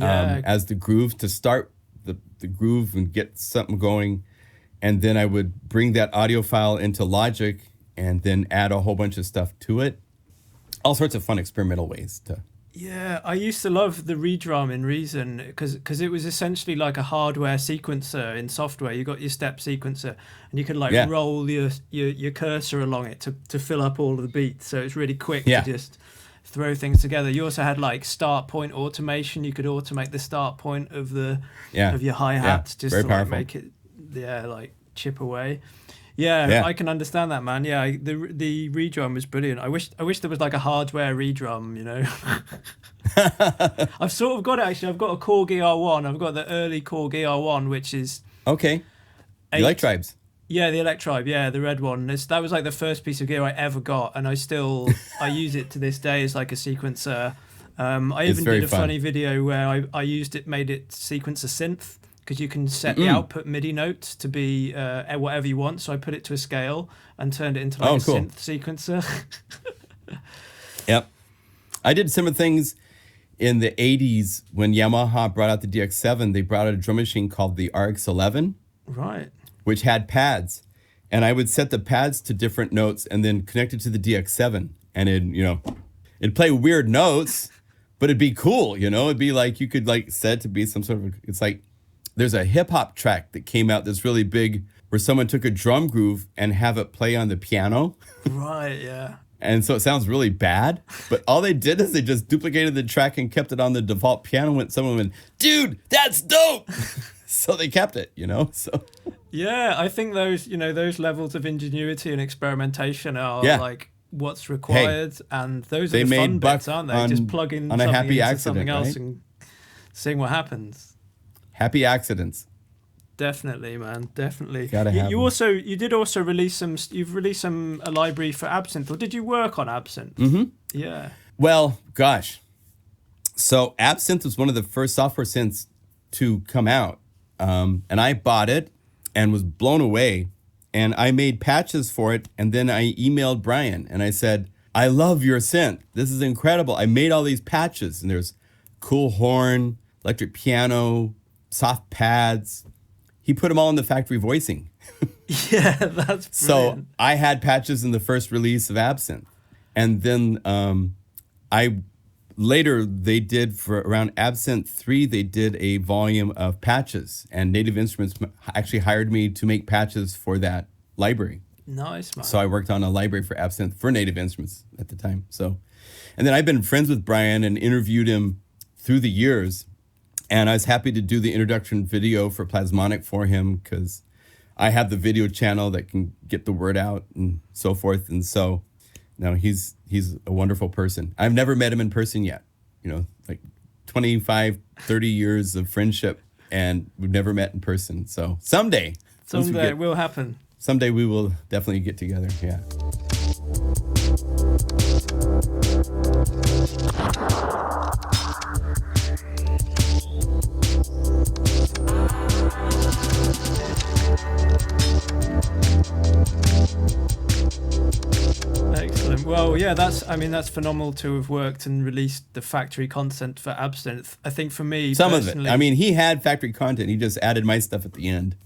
as the groove to start the groove and get something going. And then I would bring that audio file into Logic and then add a whole bunch of stuff to it. All sorts of fun experimental ways to... Yeah, I used to love the redrum in Reason because it was essentially like a hardware sequencer in software. You got your step sequencer and you could like roll your cursor along it to fill up all of the beats. So it's really quick to just throw things together. You also had like start point automation. You could automate the start point of the of your hi-hats just very to powerful. like make it like chip away. Yeah, I can understand that, man. Yeah, the redrum was brilliant. I wish there was like a hardware redrum, you know. I've sort of got it actually. I've got a Korg ER1. I've got the early Korg ER1, which is okay. The Electribes. Yeah, the Electribe. Yeah, the red one. That was like the first piece of gear I ever got, and I use it to this day as like a sequencer. I even did a funny video where I used it, made it sequence a synth. Because you can set the output MIDI notes to be whatever you want. So I put it to a scale and turned it into like a synth sequencer. Yep. I did similar things in the 80s when Yamaha brought out the DX7. They brought out a drum machine called the RX11. Right. Which had pads. And I would set the pads to different notes and then connect it to the DX7. And it'd play weird notes, but it'd be cool, you know? It'd be like, you could like set it to be some sort of, it's like, there's a hip hop track that came out that's really big where someone took a drum groove and have it play on the piano. Right, yeah. And so it sounds really bad, but all they did is they just duplicated the track and kept it on the default piano. And someone went, dude, that's dope. So they kept it, you know? So yeah, I think those levels of ingenuity and experimentation are like what's required. And those are the fun bits, aren't they? Just plugging something into something else and seeing what happens. Happy accidents. Definitely, man. Definitely. You did also release a library for Absynth, or did you work on Absynth? Mm-hmm. Yeah. Well, gosh. So Absynth was one of the first software synths to come out. And I bought it and was blown away. And I made patches for it. And then I emailed Brian and I said, I love your synth. This is incredible. I made all these patches and there's cool horn, electric piano, soft pads. He put them all in the factory voicing. Yeah, that's brilliant. So I had patches in the first release of Absynth. And then they did for around Absynth 3, they did a volume of patches. And Native Instruments actually hired me to make patches for that library. Nice, man. So I worked on a library for Absynth for Native Instruments at the time. And then I've been friends with Brian and interviewed him through the years. And I was happy to do the introduction video for Plasmonic for him because I have the video channel that can get the word out and so forth. And so, no, he's a wonderful person. I've never met him in person yet. You know, like 25, 30 years of friendship, and we've never met in person. So someday it will happen. Someday we will definitely get together. Yeah. Excellent. Well, yeah, that's phenomenal to have worked and released the factory content for Absynth. I think for me, some of it. I mean, he had factory content. He just added my stuff at the end,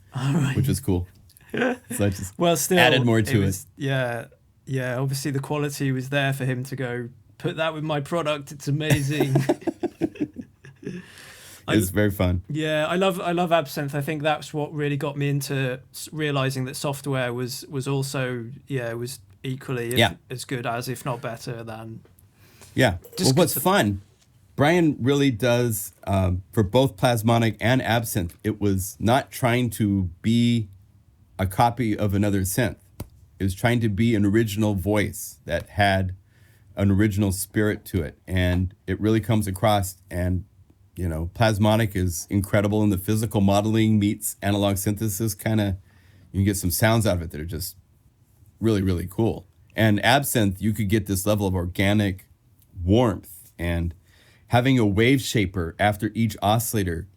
which was cool. So I just added more to it. Yeah. Obviously, the quality was there for him to go, put that with my product. It's amazing. It's very fun. Yeah, I love Absynth. I think that's what really got me into realizing that software was also was equally as good as, if not better than. Yeah. Well, what's fun, Brian really does for both Plasmonic and Absynth. It was not trying to be a copy of another synth. It was trying to be an original voice that had an original spirit to it, and it really comes across. And you know, Plasmonic is incredible in the physical modeling meets analog synthesis kind of. You can get some sounds out of it that are just really, really cool. And Absynth, you could get this level of organic warmth, and having a wave shaper after each oscillator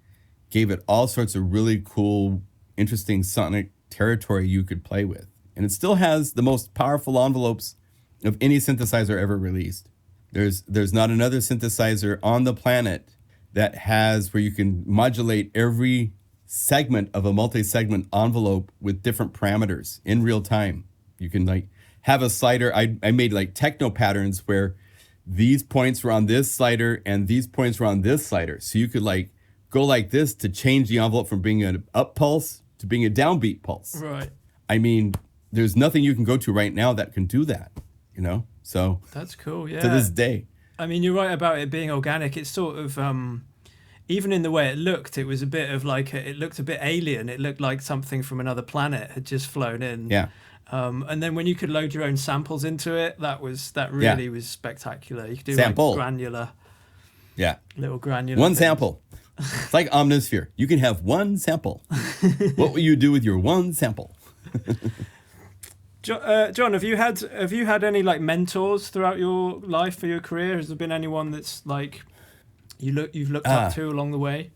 gave it all sorts of really cool, interesting sonic territory you could play with. And it still has the most powerful envelopes of any synthesizer ever released. There's not another synthesizer on the planet that has where you can modulate every segment of a multi-segment envelope with different parameters in real time. You can like have a slider. I made like techno patterns where these points were on this slider and these points were on this slider. So you could like go like this to change the envelope from being an up pulse to being a downbeat pulse. Right. I mean, there's nothing you can go to right now that can do that, you know? So that's cool, yeah. To this day. I mean, you're right about it being organic. It's sort of, even in the way it looked, it was a bit of like, it looked a bit alien. It looked like something from another planet had just flown in. Yeah. And then when you could load your own samples into it, that really was spectacular. You could do sample. Like granular. Yeah. Little granular. One things. sample. It's like Omnisphere. You can have one sample. What will you do with your one sample? John, have you had any like mentors throughout your life or your career? Has there been anyone that's like you've looked up to along the way?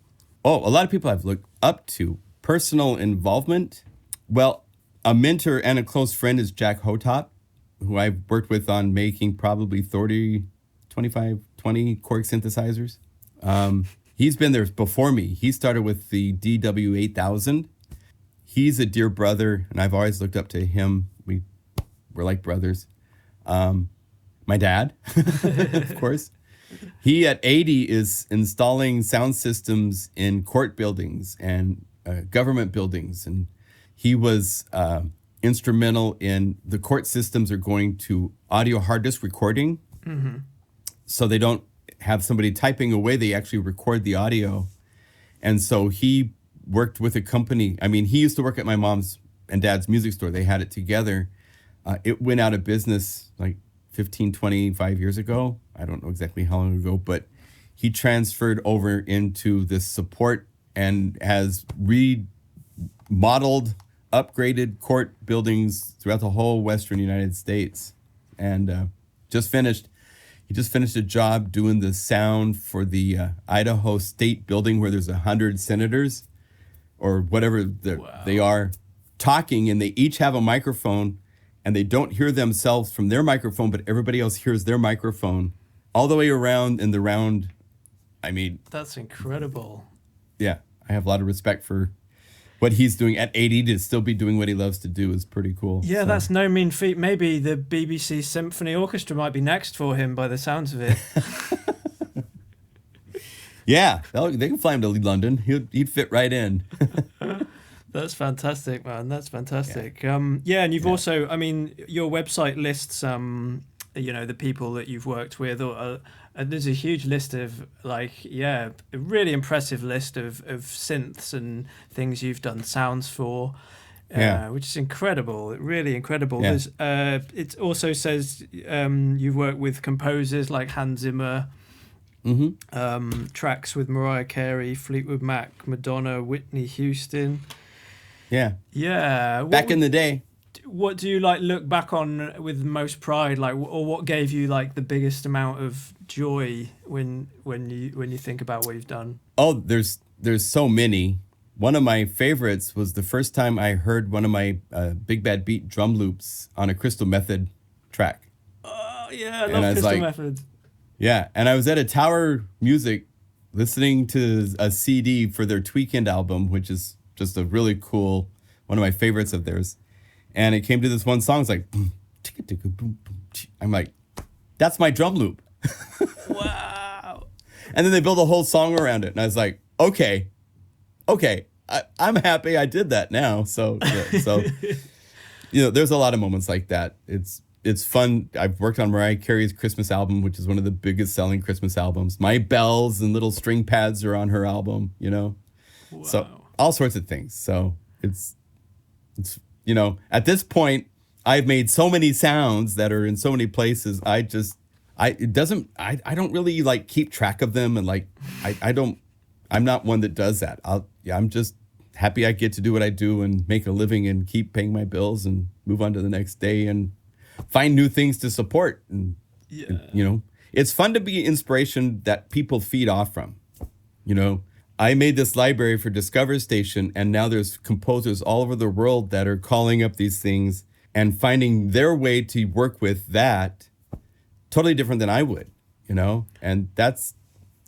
Oh, a lot of people I've looked up to. Personal involvement. Well, a mentor and a close friend is Jack Hotop, who I've worked with on making probably 20 Korg synthesizers. He's been there before me. He started with the DW8000. He's a dear brother, and I've always looked up to him. We're like brothers. My dad, of course. He at 80 is installing sound systems in court buildings and government buildings. And he was instrumental in the court systems are going to audio hard disk recording. Mm-hmm. So they don't have somebody typing away. They actually record the audio. And so he worked with a company. I mean, he used to work at my mom's and dad's music store. They had it together. It went out of business like 15, 25 years ago. I don't know exactly how long ago, but he transferred over into this support and has remodeled, upgraded court buildings throughout the whole Western United States. And he just finished a job doing the sound for the Idaho State building where there's 100 senators or whatever they are talking, and they each have a microphone. And they don't hear themselves from their microphone, but everybody else hears their microphone all the way around in the round. I mean... That's incredible. Yeah, I have a lot of respect for what he's doing at 80 to still be doing what he loves to do is pretty cool. Yeah, so. That's no mean feat. Maybe the BBC Symphony Orchestra might be next for him by the sounds of it. Yeah, they can fly him to London. He'd fit right in. That's fantastic, man. That's fantastic. Yeah, and you've also, I mean, your website lists, the people that you've worked with. There's a huge list of, a really impressive list of synths and things you've done sounds for, which is incredible. Really incredible. Yeah. It also says you've worked with composers like Hans Zimmer. Mm-hmm. Tracks with Mariah Carey, Fleetwood Mac, Madonna, Whitney Houston. Yeah. Back in the day. What do you look back on with most pride, or what gave you the biggest amount of joy when you think about what you've done? Oh, there's so many. One of my favorites was the first time I heard one of my Big Bad Beat drum loops on a Crystal Method track. Oh yeah, I love Crystal Method. Yeah, and I was at a Tower Music listening to a CD for their Tweekend album, which is just a really cool, one of my favorites of theirs. And it came to this one song. It's like, I'm like, that's my drum loop. Wow. And then they built a whole song around it. And I was like, okay, I'm happy I did that now. So there's a lot of moments like that. It's fun. I've worked on Mariah Carey's Christmas album, which is one of the biggest selling Christmas albums. My bells and little string pads are on her album, Wow. So all sorts of things. So it's at this point, I've made so many sounds that are in so many places. I don't really keep track of them. And I'm not one that does that. I'm just happy I get to do what I do and make a living and keep paying my bills and move on to the next day and find new things to support. And it's fun to be inspiration that people feed off from. I made this library for Discover Station, and now there's composers all over the world that are calling up these things and finding their way to work with that totally different than I would, and that's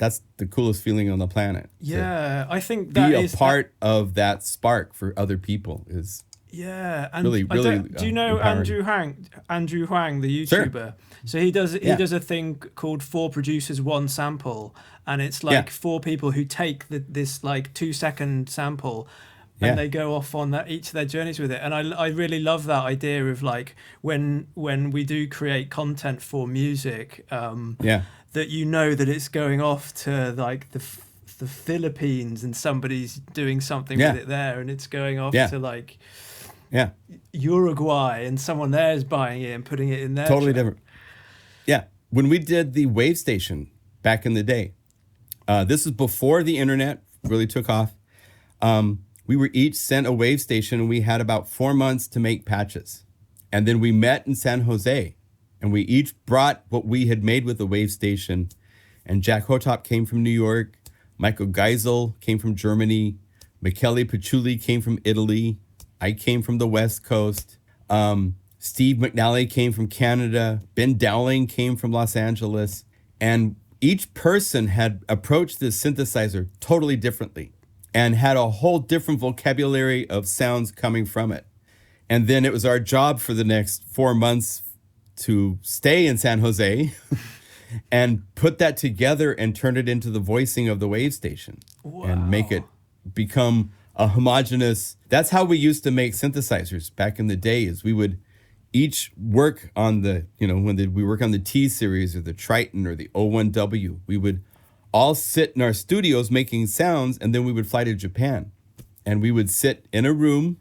that's the coolest feeling on the planet. Yeah, I think that be is a part of that spark for other people is and really do you know empowering. Andrew Huang, the YouTuber? Sure. So he does a thing called 4 Producers 1 Sample, and it's like 4 people who take this like 2-second sample and they go off on each of their journeys with it. And I really love that idea of like when we do create content for music, that you know that it's going off to like the Philippines and somebody's doing something with it there, and it's going off to like Uruguay and someone there is buying it and putting it in there. Totally different. Yeah. When we did the Wave Station back in the day, this is before the internet really took off. We were each sent a Wave Station, and we had about 4 months to make patches. And then we met in San Jose, and we each brought what we had made with the Wave Station. And Jack Hotop came from New York. Michael Geisel came from Germany. Michele Picciulli came from Italy. I came from the West Coast. Steve McNally came from Canada. Ben Dowling came from Los Angeles. And each person had approached this synthesizer totally differently and had a whole different vocabulary of sounds coming from it. And then it was our job for the next 4 months to stay in San Jose and put that together and turn it into the voicing of the Wave Station. Wow. And make it become a homogeneous. That's how we used to make synthesizers back in the day, is we would each work on the, when we work on the T series or the Triton or the O1W, we would all sit in our studios making sounds, and then we would fly to Japan. And we would sit in a room,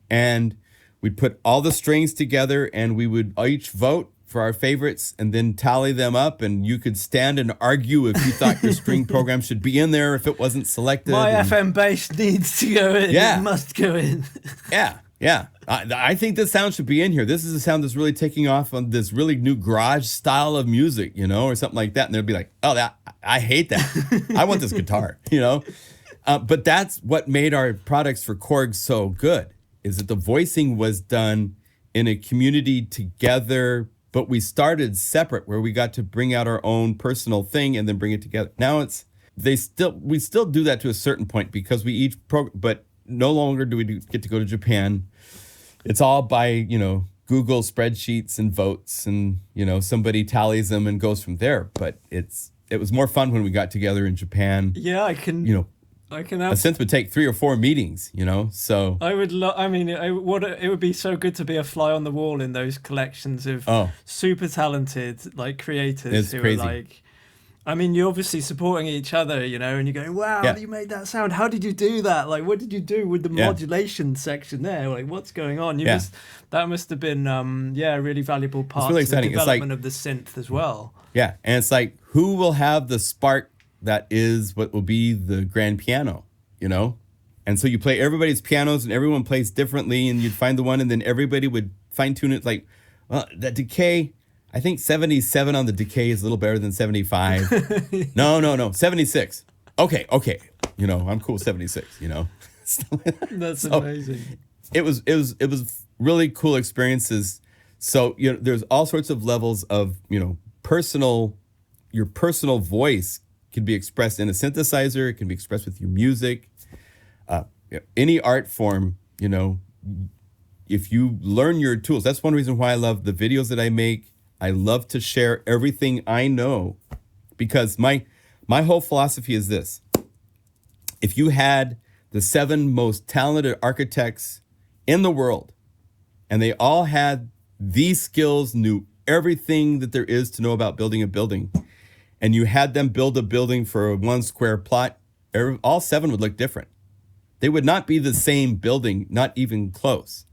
and we'd put all the strings together, and we would each vote for our favorites and then tally them up, and you could stand and argue if you thought your string program should be in there if it wasn't selected. My FM bass needs to go in. Yeah. It must go in. Yeah. I think this sound should be in here. This is a sound that's really taking off on this really new garage style of music, or something like that. And they'll be like, oh, I hate that. I want this guitar, But that's what made our products for Korg so good, is that the voicing was done in a community together, but we started separate, where we got to bring out our own personal thing and then bring it together. Now we still do that to a certain point, because we each but no longer do we get to go to Japan. It's all by, Google spreadsheets and votes, and, somebody tallies them and goes from there. But it was more fun when we got together in Japan. Yeah, I can a synth would take 3 or 4 meetings, so. I would it would be so good to be a fly on the wall in those collections of super talented, creators who crazy. are you're obviously supporting each other, and you're going, wow, you made that sound. How did you do that? What did you do with the modulation section there? What's going on? That must have been, a really valuable part really of the exciting. development of the synth as well. Yeah, and it's like, who will have the spark that is what will be the grand piano, And so you play everybody's pianos, and everyone plays differently, and you'd find the one, and then everybody would fine tune it. That decay, I think 77 on the decay is a little better than 75. No, 76. Okay. I'm cool 76, That's amazing. It was really cool experiences. So, there's all sorts of levels of, your personal voice can be expressed in a synthesizer. It can be expressed with your music. Any art form, if you learn your tools. That's one reason why I love the videos that I make. I love to share everything I know, because my whole philosophy is this. If you had the 7 most talented architects in the world, and they all had these skills, knew everything that there is to know about building a building, and you had them build a building for a 1 square plot, all 7 would look different. They would not be the same building, not even close.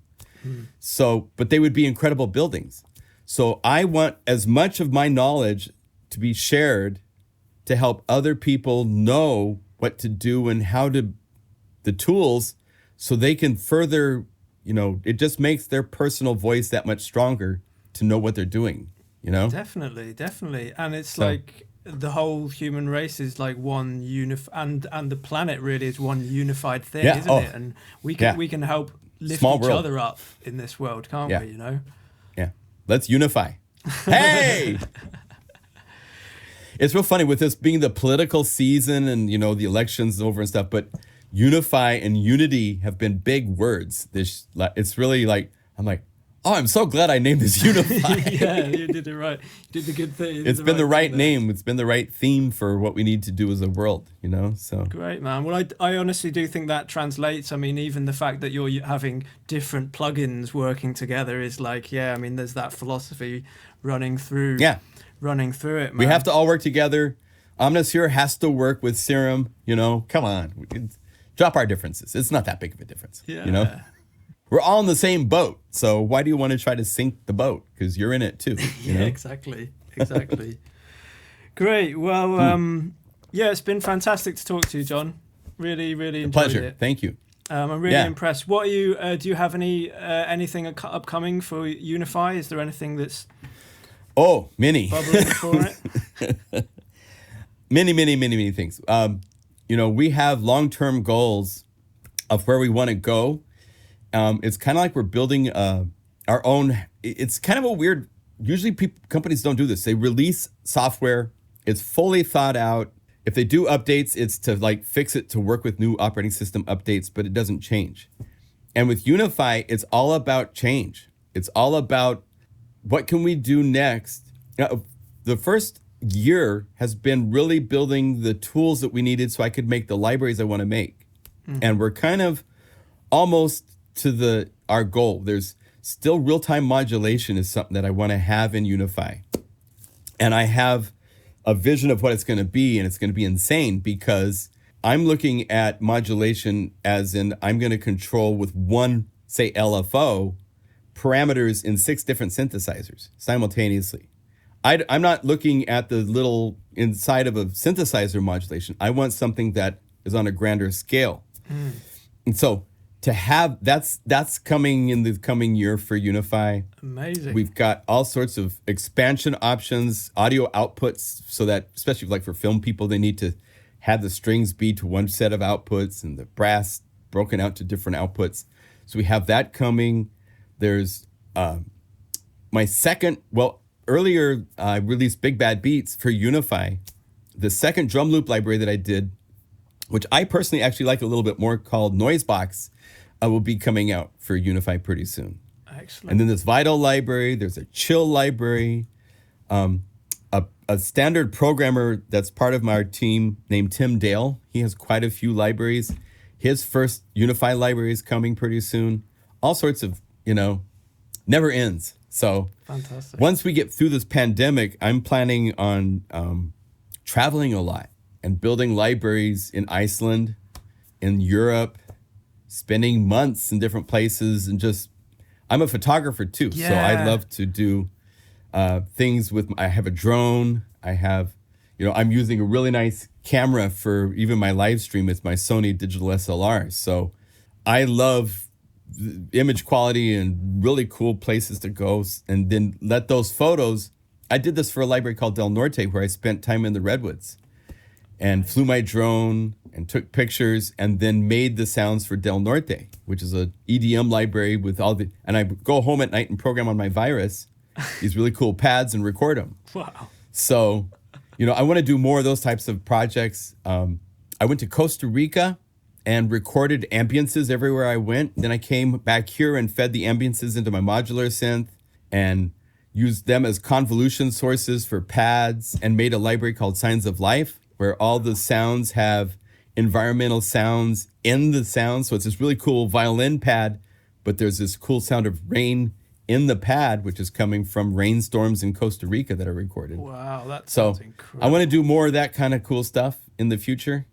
So, but they would be incredible buildings. So I want as much of my knowledge to be shared to help other people know what to do and how to, the tools, so they can further, it just makes their personal voice that much stronger to know what they're doing, Definitely. And it's the whole human race is one and the planet really is one unified thing, isn't it? And we can help lift each other up in this world, can't we, Yeah. Let's unify. Hey! It's real funny with this being the political season and, you know, the elections over and stuff, but Unify and Unity have been big words. It's really like, I'm like, oh, I'm so glad I named this Unify. Yeah, you did it right. You did the good thing. It's been the right name. It's been the right theme for what we need to do as a world, you know? So great, man. Well, I honestly do think that translates. I mean, even the fact that you're having different plugins working together is like, yeah, I mean, there's that philosophy running through it, man. We have to all work together. Omnisphere has to work with Serum, you know? Come on. We can drop our differences. It's not that big of a difference, you know? We're all in the same boat, so why do you want to try to sink the boat? Because you're in it too. You know? Exactly. Great. Well, yeah, it's been fantastic to talk to you, John. Really, really enjoyed Pleasure. it. Thank you. I'm really impressed. What are you? Do you have anything upcoming for Unify? Is there anything that's many bubbling for it? many things. You know, we have long-term goals of where we want to go. It's kind of like we're building our own. It's kind of a weird. Usually, companies don't do this. They release software. It's fully thought out. If they do updates, it's to like fix it to work with new operating system updates, but it doesn't change. And with Unify, it's all about change. It's all about what can we do next. The first year has been really building the tools that we needed so I could make the libraries I want to make. And we're kind of almost to our goal. There's still real-time modulation is something that I want to have in Unify. And I have a vision of what it's going to be, and it's going to be insane because I'm looking at modulation as in I'm going to control with one, say, LFO, parameters in 6 different synthesizers simultaneously. I'm not looking at the little inside of a synthesizer modulation. I want something that is on a grander scale. And so to have that's coming in the coming year for Unify. Amazing. We've got all sorts of expansion options, audio outputs, so that especially like for film people, they need to have the strings be to one set of outputs and the brass broken out to different outputs. So we have that coming. There's my second, earlier I released Big Bad Beats for Unify. The second drum loop library that I did, which I personally actually like a little bit more, called Noisebox, will be coming out for Unify pretty soon. Excellent. And then there's Vital library, there's a Chill library, a standard programmer that's part of my team named Tim Dale. He has quite a few libraries. His first Unify library is coming pretty soon. All sorts of, never ends. So fantastic. Once we get through this pandemic, I'm planning on traveling a lot and building libraries in Iceland, in Europe, spending months in different places, and I'm a photographer too. Yeah. So I love to do things I have a drone. I have, I'm using a really nice camera for even my live stream. It's my Sony digital SLR. So I love the image quality and really cool places to go, and then let those photos. I did this for a library called Del Norte, where I spent time in the redwoods and flew my drone and took pictures and then made the sounds for Del Norte, which is a EDM library with and I go home at night and program on my Virus these really cool pads and record them. Wow. So, I want to do more of those types of projects. I went to Costa Rica and recorded ambiances everywhere I went. Then I came back here and fed the ambiances into my modular synth and used them as convolution sources for pads and made a library called Signs of Life, where all the sounds have environmental sounds in the sound. So it's this really cool violin pad, but there's this cool sound of rain in the pad, which is coming from rainstorms in Costa Rica that I recorded. Wow, that sounds incredible. I want to do more of that kind of cool stuff in the future,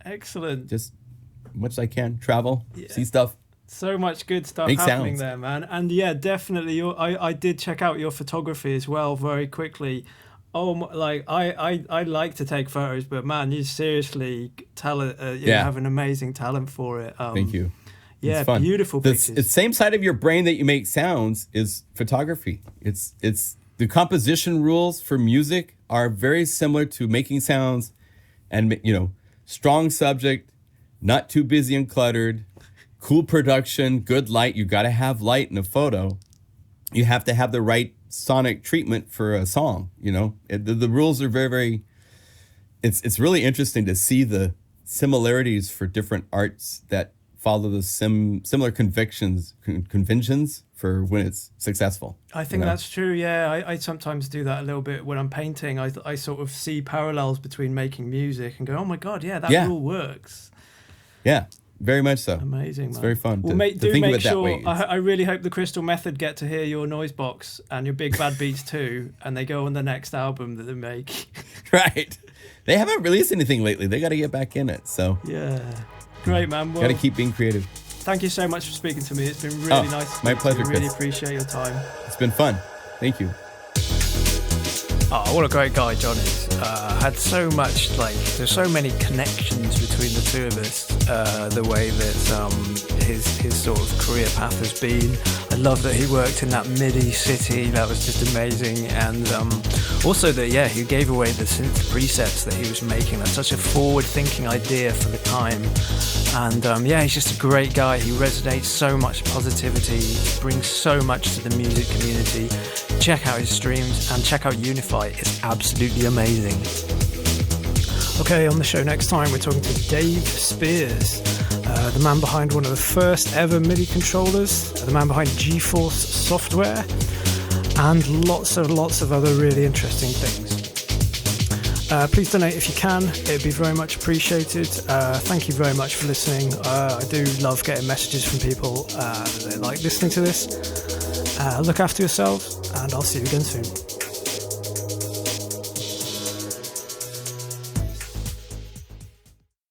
Excellent. Just much as I can, travel, see stuff. So much good stuff Make happening sounds. there, man. And yeah, definitely. I did check out your photography as well very quickly. I like to take photos, but man, you seriously have an amazing talent for it. Thank you. Yeah, it's fun. Beautiful pictures. The same side of your brain that you make sounds is photography. It's the composition rules for music are very similar to making sounds, and strong subject, not too busy and cluttered, cool production, good light. You got to have light in a photo. You have to have the right sonic treatment for a song. The rules are very, very it's really interesting to see the similarities for different arts that follow the similar conventions for when it's successful. I think that's true. Yeah, I sometimes do that a little bit when I'm painting. I sort of see parallels between making music and go, oh my god, yeah, that rule works. Yeah, very much so. Amazing, it's man. very fun Well, to think of it that way. I really hope the Crystal Method get to hear your noise box and your Big Bad Beats too, and they go on the next album that they make. Right. They haven't released anything lately. They got to get back in it. So yeah, great, man. Well, got to keep being creative. Thank you so much for speaking to me. It's been really nice. My pleasure, I really Chris. appreciate your time. It's been fun. Thank you. Oh, what a great guy John is. Had so much, there's so many connections between the two of us, the way that his sort of career path has been. I love that he worked in that MIDI city. That was just amazing. And also that, he gave away the synth presets that he was making. That's such a forward-thinking idea for the time. And he's just a great guy. He resonates so much positivity, brings so much to the music community. Check out his streams and check out Unify. It's absolutely amazing. Okay, on the show next time we're talking to Dave Spears, the man behind one of the first ever MIDI controllers, the man behind GeForce software, and lots of other really interesting things. Please donate if you can. It'd be very much appreciated. Thank you very much for listening. I do love getting messages from people that like listening to this. Look after yourselves, and I'll see you again soon.